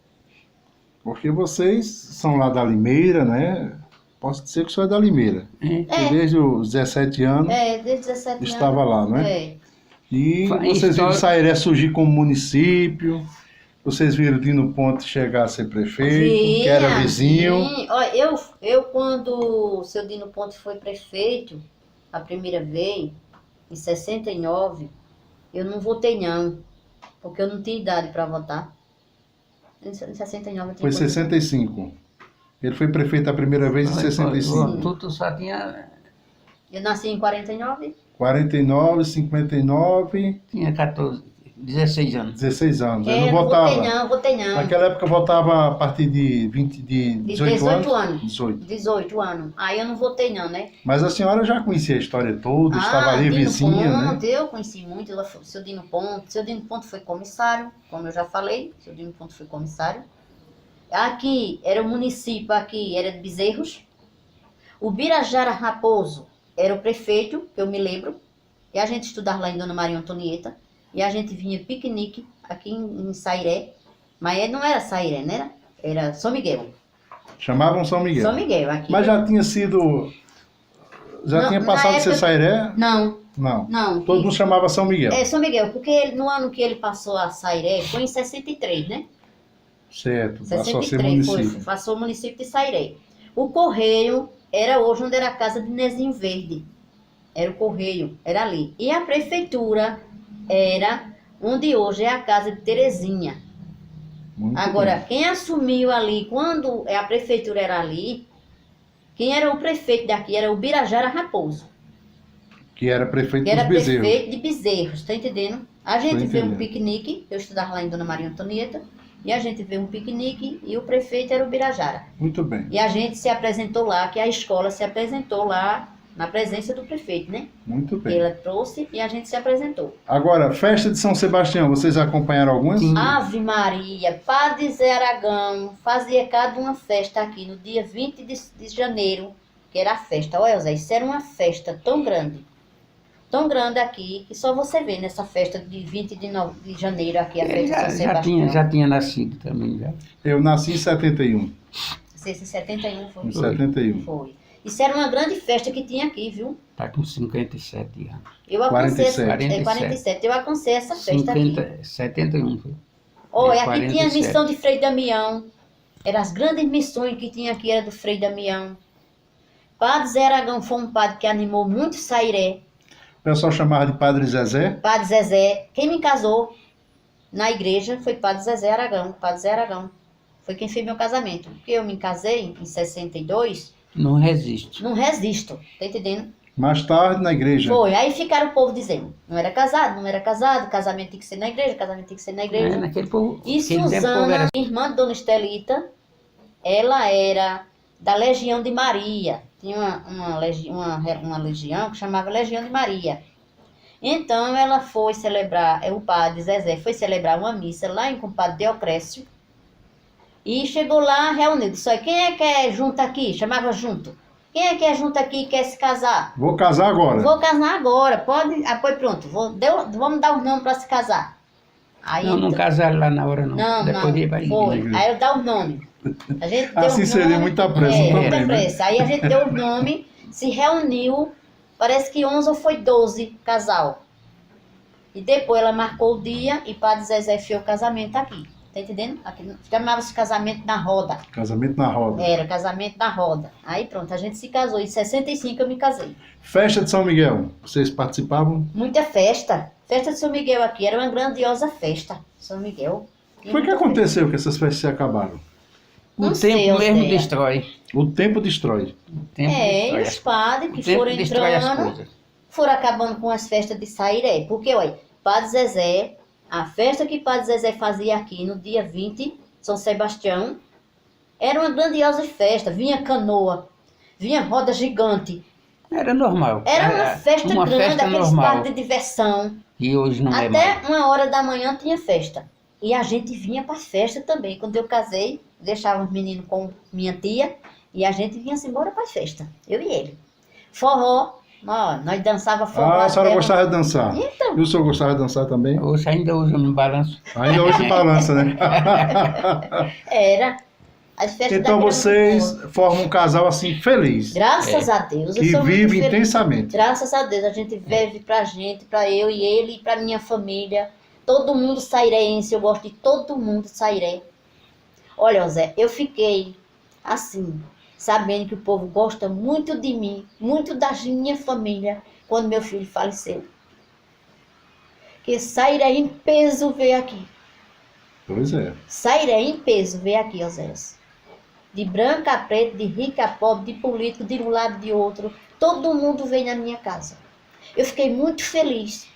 Porque vocês são lá da Limeira, né? Posso dizer que o senhor é da Limeira. É. Desde os 17 anos Desde 17 anos. Estava lá, não é? É. E vocês viram Sairé surgir como município. Vocês viram Dino Ponte chegar a ser prefeito, que era vizinho. Sim. Olha, eu quando o seu Dino Ponte foi prefeito, a primeira vez, em 69, eu não votei não, porque eu não tinha idade para votar. Em 69 eu tinha Foi 65. Ele foi prefeito a primeira vez em 65. Tu só tinha... Eu nasci em 49. 49, 59... Tinha 16 anos. 16 anos. Eu não votava. Votei não. Naquela época eu votava a partir de 18 anos. 18 anos. Aí eu não votei não, né? Mas a senhora já conhecia a história toda, estava ali Dino vizinha, Ponte, né? Eu conheci muito, o seu Dino Ponte. Seu Dino Ponte foi comissário, como eu já falei. Seu Dino Ponte foi comissário. Aqui, era o município, aqui era de Bezerros. O Birajara Raposo era o prefeito, que eu me lembro. E a gente estudava lá em Dona Maria Antonieta. E a gente vinha piquenique aqui em Sairé. Mas não era Sairé, né? Era São Miguel. Chamavam São Miguel. São Miguel. Aqui mas já tinha sido... Já tinha passado de ser Sairé? Não. Não. Todo mundo chamava São Miguel. São Miguel. Porque no ano que ele passou a Sairé, foi em 63, né? Certo, 63, passou a ser município. Passou o município de Sairé. O Correio era hoje onde era a casa de Nezinho Verde. Era o Correio, era ali. E a prefeitura era onde hoje é a casa de Terezinha. Muito Agora, bem. quem assumiu ali, quando a prefeitura era ali, quem era o prefeito daqui era o Birajara Raposo. Que era prefeito Que era dos Bezerros. prefeito de Bezerros, tá entendendo? A gente Tô veio um entendendo. piquenique, eu estudava lá em Dona Maria Antonieta, e a gente veio um piquenique e o prefeito era o Birajara. Muito bem, E a gente se apresentou lá, que a escola se apresentou lá na presença do prefeito, né? muito bem. Ela trouxe e a gente se apresentou. Agora, festa de São Sebastião, vocês acompanharam algumas? Sim. Ave Maria, Padre Zé Aragão fazia cada uma festa aqui no dia 20 de janeiro, que era a festa. Olha, Zé, isso era uma festa tão grande aqui, que só você vê nessa festa de 20 de janeiro aqui, a festa de São Sebastião. Já tinha nascido também, já. Eu nasci em 71. Você, em 71 foi? Em 71. Foi. Isso era uma grande festa que tinha aqui, viu? Tá com 57 anos. Eu alcancei 47. 47. Eu alcancei essa festa aqui. 71 foi. Olha, aqui tinha 47. missão de Frei Damião. Eram as grandes missões que tinha aqui, era do Frei Damião. Padre Zé Aragão foi um padre que animou muito Sairé. O pessoal chamava de Padre Zezé. Padre Zezé. Quem me casou na igreja foi Padre Zezé Aragão. Padre Zé Aragão. Foi quem fez meu casamento. Porque eu me casei em 62, Não resiste. não resisto. Tá entendendo? Mais tarde na igreja. Foi. Aí ficaram o povo dizendo, não era casado, casamento tem que ser na igreja, casamento tem que ser na igreja. Naquele povo, E aquele tempo, o povo Suzana, era- irmã de Dona Estelita, ela era da Legião de Maria. Tinha uma legião que chamava Legião de Maria. Então ela foi celebrar, o padre Zezé foi celebrar uma missa lá em compadre Deocrécio. E chegou lá, reuniu, disse, olha, quem é que é junto aqui? Chamava junto. Quem é que é junto aqui e quer se casar? Vou casar agora. Vou casar agora, pode? Ah, pois pronto, vamos dar os nomes para se casar. Aí, não casaram lá na hora, não. Não, Depois não, veio pra foi. igreja. Aí eu dava os nomes. A gente deu Assim os seria nomes, muita pressa muita também, né? pressa. Aí a gente deu os nomes, se reuniu, parece que 11 ou foi 12 casal. E depois ela marcou o dia e Padre Zezé fez o casamento aqui. Tá entendendo? Aqui, chamava-se casamento na roda. Casamento na roda. Era casamento na roda. Aí pronto, a gente se casou. Em 65 eu me casei. Festa de São Miguel. Vocês participavam? Muita festa. Festa de São Miguel aqui era uma grandiosa festa. São Miguel. Foi o que aconteceu que essas festas se acabaram? O Não sei, tempo mesmo Zé. destrói. O tempo destrói. O tempo E destrói. os padres O que tempo foram destrói as entrando, coisas. foram acabando com as festas de Sairé. Porque, olha, Padre Zezé, a festa que Padre Zezé fazia aqui no dia 20, São Sebastião, era uma grandiosa festa. Vinha canoa, vinha roda gigante. Era normal. Era uma festa uma grande, festa aqueles normal. parques de diversão. E hoje não é mais. Até 1h da manhã tinha festa. E a gente vinha para festa também. Quando eu casei, deixava os meninos com minha tia e a gente vinha-se embora para festa. Eu e ele. Forró, ó, nós dançava forró. Ah, a senhora até gostava de dançar. Então. E o senhor gostava de dançar também? Ainda hoje eu me balanço. Ainda hoje balança, né? Era. As festas Então daqui eram vocês muito boas. formam um casal assim feliz. Graças a Deus. Eu Que sou muito vive feliz. intensamente. Graças a Deus. A gente vive pra gente, pra eu e ele e pra minha família. Todo mundo saireense. Eu gosto de todo mundo sairé. Olha, Zé, eu fiquei assim, sabendo que o povo gosta muito de mim, muito da minha família, quando meu filho faleceu. Que Sairé em peso veio aqui. Pois é. Sairé em peso veio aqui, Oséias. De branca a preta, de rica a pobre, de político, de um lado e de outro. Todo mundo veio na minha casa. Eu fiquei muito feliz.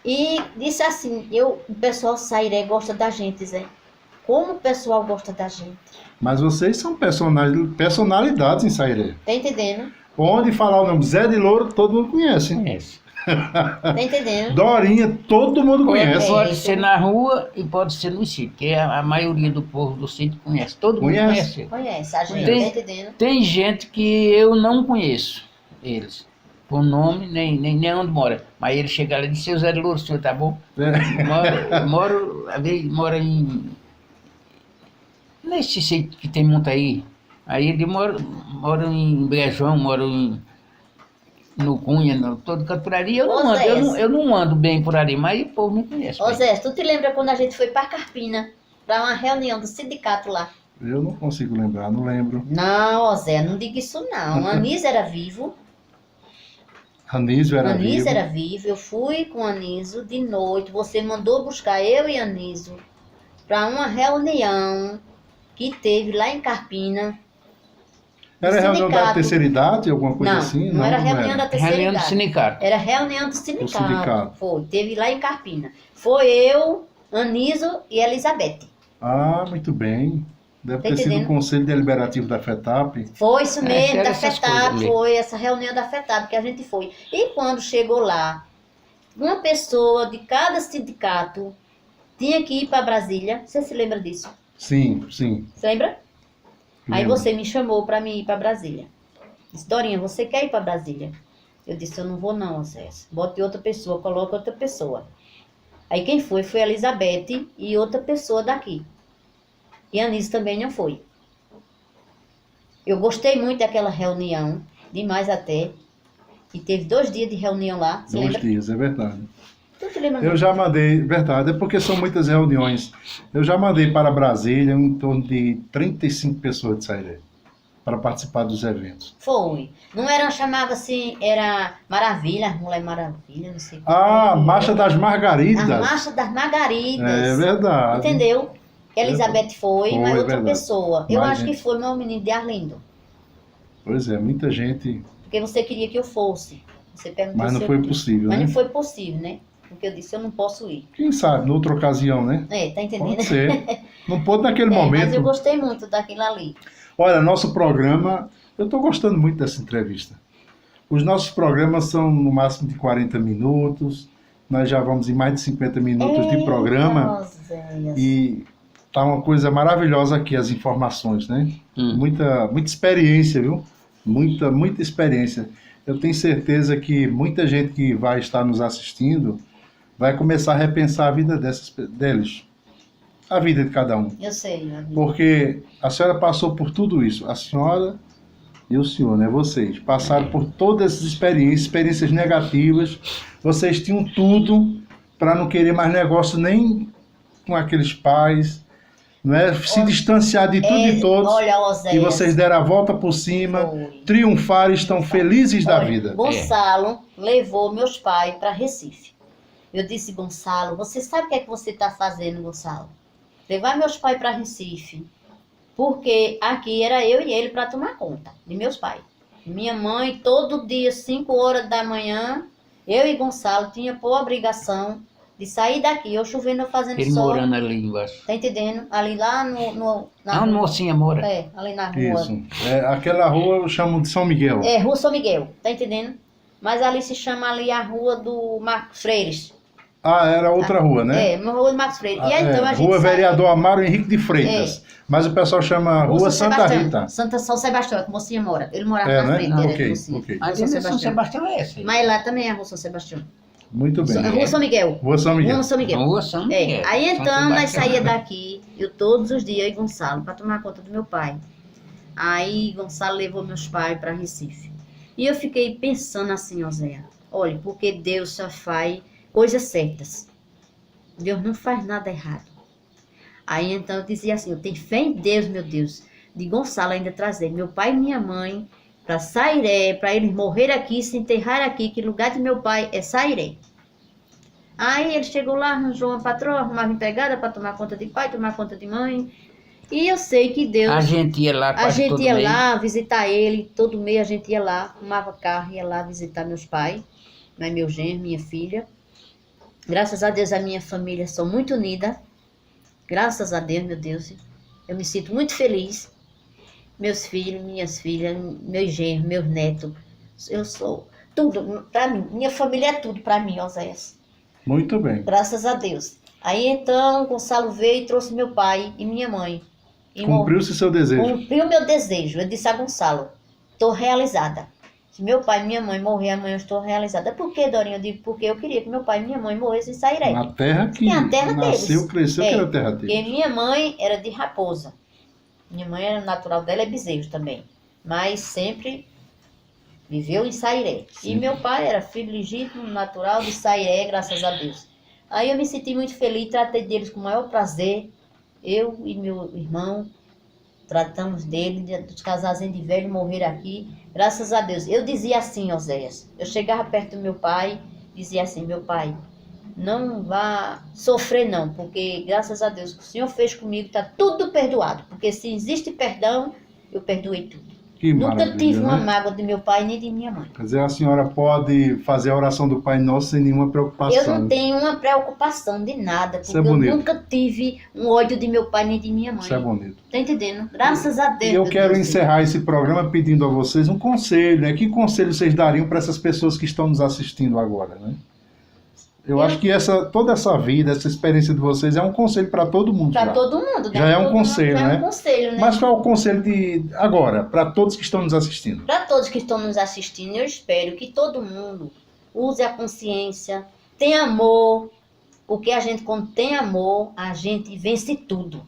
E disse assim, o pessoal Sairé gosta da gente, Zé. Como o pessoal gosta da gente. Mas vocês são personalidades em Sairé. Tá entendendo? Onde falar o nome Zé de Louro, todo mundo conhece. Conhece. Tá entendendo? Dorinha, todo mundo conhece. Pode ser na rua e pode ser no sítio, porque a maioria do povo do sítio conhece. Todo mundo Conhece? conhece. Conhece a gente, Tem- tá entendendo? Tem gente que eu não conheço, eles. Por nome, nem onde mora. Mas ele chega lá e diz, seu Zé de Louro, o senhor tá bom? Às vezes mora em... Nesse sítio que tem muito aí. Aí ele mora em Brejão, no Cunha, todo canto por ali. Eu não ando bem por ali, mas o povo me conhece. Ô bem. Zé, tu te lembra quando a gente foi pra Carpina, pra uma reunião do sindicato lá? Eu não consigo lembrar, não lembro. Não, ó Zé, não diga isso não. Anísio era vivo. Anísio era Anísio vivo. era vivo. Eu fui com Anísio de noite. Você mandou buscar eu e Anísio pra uma reunião que teve lá em Carpina. Era reunião da sindicato. terceira idade, alguma coisa Não, assim? não era reunião da terceira Reunião do idade. sindicato. Era reunião do sindicato. sindicato. Foi, teve lá em Carpina. Foi eu, Anísio e Elizabeth. Ah, muito bem. Deve Tá ter sido o entendendo? Conselho Deliberativo da FETAP. Foi isso mesmo, era da essas FETAP, coisas ali. foi essa reunião da FETAP que a gente foi. E quando chegou lá, uma pessoa de cada sindicato tinha que ir para Brasília. Você se lembra disso? Sim, sim. Você lembra? Aí lembro. você me chamou para mim ir para Brasília. Disse, Dorinha, você quer ir para Brasília? Eu disse, eu não vou não, César. Bote outra pessoa, coloca outra pessoa. Aí quem foi a Elizabeth e outra pessoa daqui. E a Anísio também não foi. Eu gostei muito daquela reunião, demais até. E teve 2 dias de reunião lá, você 2 lembra? dias, é verdade. Tu te lembra? Eu já mandei, verdade, é porque são muitas reuniões. Eu já mandei para Brasília em torno de 35 pessoas de Sairé para participar dos eventos. Foi. Não era, chamava assim, era Maravilha, Mulher Maravilha, não sei Ah, como é. Marcha das A Margaridas. Marcha das Margaridas. É verdade. Entendeu? Que Elizabeth foi, Foi, mas outra verdade. pessoa. Eu Mais acho que gente. foi meu menino de Arlindo. Pois é, muita gente, Porque você queria que eu fosse. Você perguntou mas não se eu foi queria. possível, Mas né? não foi possível, né? Porque eu disse, eu não posso ir. Quem sabe, noutra ocasião, né? Tá entendendo? Pode ser. Não pôde naquele Mas eu momento. gostei muito daquilo ali. Olha, nosso programa, eu estou gostando muito dessa entrevista. Os nossos programas são no máximo de 40 minutos. Nós já vamos em mais de 50 minutos de programa. Oséias. E tá uma coisa maravilhosa aqui, as informações, né? Muita experiência, viu? Muita experiência. Eu tenho certeza que muita gente que vai estar nos assistindo vai começar a repensar a vida deles. A vida de cada um. Eu sei, meu amigo. Porque a senhora passou por tudo isso. A senhora e o senhor, né? Vocês passaram por todas essas experiências negativas. Vocês tinham tudo para não querer mais negócio nem com aqueles pais, não é? Se distanciar de tudo e todos. Olha, Oséias. E vocês deram a volta por cima, Foi. triunfaram, estão felizes da Olha, vida. Gonçalo levou meus pais para Recife. Eu disse, Gonçalo, você sabe o que é que você está fazendo, Gonçalo? Levar meus pais para Recife. Porque aqui era eu e ele para tomar conta de meus pais. Minha mãe, todo dia, 5 horas da manhã, eu e Gonçalo tinha por obrigação de sair daqui, eu chovendo, eu fazendo Ele sol. morando ali embaixo. Tá entendendo? Ali lá na Onde rua. mocinha mora? Ali na rua. Isso. É, aquela rua eu chamo de São Miguel. Rua São Miguel, tá entendendo? Mas ali se chama ali a rua do Marcos Freires. Ah, era outra rua, né? Uma rua do Marcos Freires. E aí, então a gente Rua sai- Vereador Amaro Henrique de Freitas. Mas o pessoal chama Rua São Santa Sebastião. Rita. São Sebastião, que mocinha mora. Ele morava É, na né? frente, Ah, era ok, de mocinha. ok. A Rua São São Sebastião. Sebastião. é essa. Mas lá também é a Rua São Sebastião. Muito bem. Rua São Miguel. Rua São Miguel. Rua São Miguel. Rua São Miguel. Aí São então nós Sebastião. saía daqui, eu todos os dias, eu e Gonçalo, para tomar conta do meu pai. Aí Gonçalo levou meus pais para Recife. E eu fiquei pensando assim, Oséia, olha, porque Deus só faz coisas certas. Deus não faz nada errado. Aí então eu dizia assim, eu tenho fé em Deus, meu Deus, de Gonçalo ainda trazer meu pai e minha mãe para Sairé, para eles morrer aqui, se enterrar aqui, que lugar de meu pai é Sairé. Aí ele chegou lá, arranjou uma patroa, arrumava empregada para tomar conta de pai, tomar conta de mãe. E eu sei que Deus... A gente ia lá A quase gente todo ia mês. lá visitar ele, todo mês a gente ia lá, arrumava carro, ia lá visitar meus pais, né, meu genro, minha filha. Graças a Deus a minha família são muito unida. Graças a Deus, meu Deus. Eu me sinto muito feliz. Meus filhos, minhas filhas, meus genros, meus netos. Eu sou tudo para mim. Minha família é tudo para mim, Oséias. Muito bem. Graças a Deus. Aí então, Gonçalo veio e trouxe meu pai e minha mãe. E Cumpriu-se seu desejo. cumpriu meu desejo. Eu disse a Gonçalo, estou realizada. Se meu pai e minha mãe morrer amanhã, eu estou realizada. Por que, Dorinha? Eu digo, porque eu queria que meu pai e minha mãe morressem em Sairé. Na terra que É a terra nasceu, deles. cresceu, que era a terra Porque dele. minha mãe era de Raposa. Minha mãe era natural dela, é Bezerro também. Mas sempre viveu em Sairé. Sim. E meu pai era filho legítimo, natural de Sairé, graças a Deus. Aí eu me senti muito feliz, tratei deles com o maior prazer. Eu e meu irmão tratamos dele, dos casalzinhos de velho morrer aqui, graças a Deus. Eu dizia assim, Oséias, eu chegava perto do meu pai, dizia assim, meu pai, não vá sofrer não, porque graças a Deus o que o Senhor fez comigo está tudo perdoado, porque se existe perdão, eu perdoei tudo. Que Nunca maravilha, tive uma né? mágoa de meu pai nem de minha mãe. Quer dizer, a senhora pode fazer a oração do Pai Nosso sem nenhuma preocupação. Eu não tenho uma preocupação de nada, Isso porque é eu bonito. nunca tive um ódio de meu pai nem de minha mãe. Isso é bonito. Tá entendendo? Graças a Deus. E eu meu quero Deus. encerrar esse programa pedindo a vocês um conselho, né? Que conselho vocês dariam para essas pessoas que estão nos assistindo agora, né? Eu acho que toda essa vida, essa experiência de vocês é um conselho para todo mundo. Para já. todo mundo, né? Já é um Todo mundo conselho, já é né? um conselho, né? Mas qual é o conselho de agora, para todos que estão nos assistindo? Para todos que estão nos assistindo, eu espero que todo mundo use a consciência, tenha amor, porque a gente, quando tem amor, a gente vence tudo.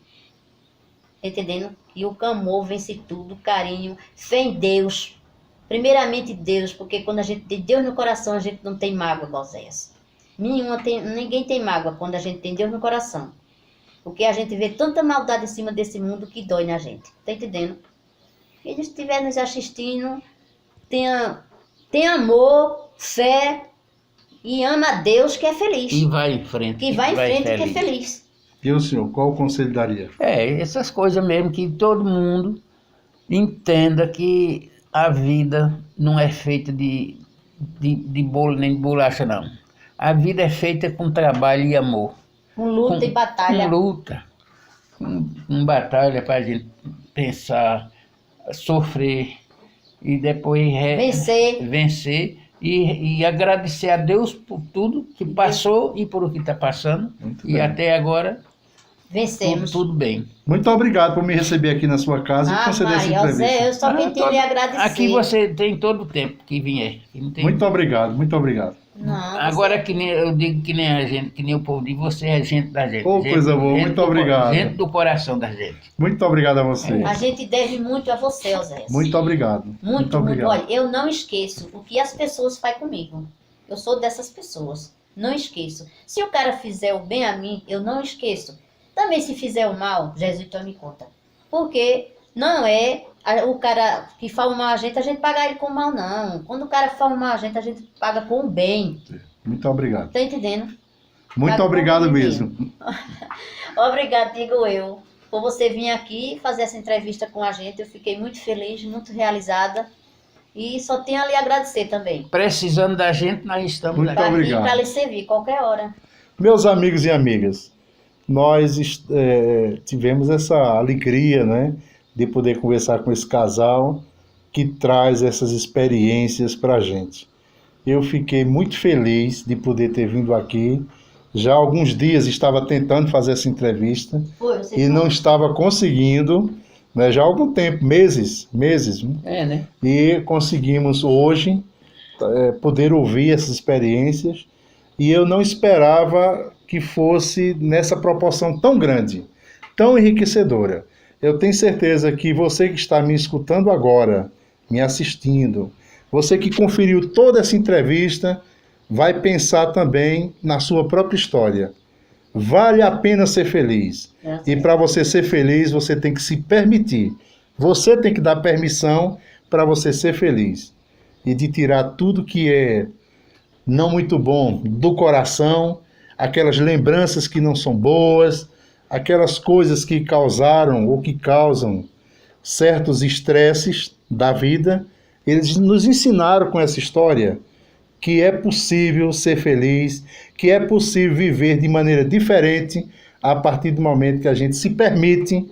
Entendendo? E o amor vence tudo, carinho, fé em Deus. Primeiramente Deus, porque quando a gente tem Deus no coração, a gente não tem mágoa, Oséias. Ninguém tem mágoa quando a gente tem Deus no coração. Porque a gente vê tanta maldade em cima desse mundo que dói na gente. Tá entendendo? Eles estiverem nos assistindo, tenha amor, fé e ama a Deus que é feliz. E vai em frente. Que vai em frente que é feliz. E o senhor, qual o conselho daria? Essas coisas mesmo, que todo mundo entenda que a vida não é feita de bolo nem de bolacha, não. A vida é feita com trabalho e amor. Com luta e batalha. Com luta, com batalha para a gente pensar, sofrer e depois vencer e agradecer a Deus por tudo que passou e por o que está passando. Muito e bem. Até agora vencemos. Tudo bem. Muito obrigado por me receber aqui na sua casa e conceder essa entrevista. Zé, eu só quem tem lhe agradecer. Aqui você tem todo o tempo que vier. Muito obrigado, muito obrigado. Não, agora que nem eu digo, que nem a gente, que nem o povo diz, você é gente da gente. Coisa boa, muito obrigado. Gente do coração da gente. Muito obrigado a você. A gente deve muito a você, Zé. Muito obrigado. Muito obrigado. Olha, eu não esqueço o que as pessoas fazem comigo. Eu sou dessas pessoas. Não esqueço. Se o cara fizer o bem a mim, eu não esqueço. Também se fizer o mal, Jesus tome conta. Porque não é o cara que faz o mal a gente paga ele com o mal, não. Quando o cara faz o mal a gente paga com o bem. Muito obrigado. Tá entendendo? Muito paga obrigado mesmo. Obrigado, digo eu, por você vir aqui fazer essa entrevista com a gente. Eu fiquei muito feliz, muito realizada. E só tenho a lhe agradecer também. Precisando da gente, nós estamos muito aqui. Obrigado. Para lhe servir, qualquer hora. Meus amigos e amigas, nós tivemos essa alegria, né, de poder conversar com esse casal que traz essas experiências para a gente. Eu fiquei muito feliz de poder ter vindo aqui. Já há alguns dias estava tentando fazer essa entrevista e não estava conseguindo, né, já há algum tempo, meses. Né? E conseguimos hoje poder ouvir essas experiências e eu não esperava que fosse nessa proporção tão grande, tão enriquecedora. Eu tenho certeza que você que está me escutando agora, me assistindo, você que conferiu toda essa entrevista, vai pensar também na sua própria história. Vale a pena ser feliz. E para você ser feliz, você tem que se permitir. Você tem que dar permissão para você ser feliz. E de tirar tudo que é não muito bom do coração, aquelas lembranças que não são boas, aquelas coisas que causaram ou que causam certos estresses da vida. Eles nos ensinaram com essa história que é possível ser feliz, que é possível viver de maneira diferente a partir do momento que a gente se permite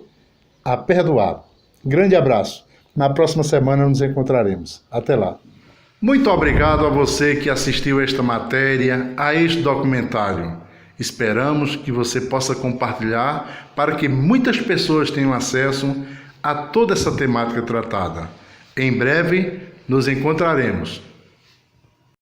a perdoar. Grande abraço. Na próxima semana nos encontraremos. Até lá. Muito obrigado a você que assistiu esta matéria, a este documentário. Esperamos que você possa compartilhar para que muitas pessoas tenham acesso a toda essa temática tratada. Em breve nos encontraremos.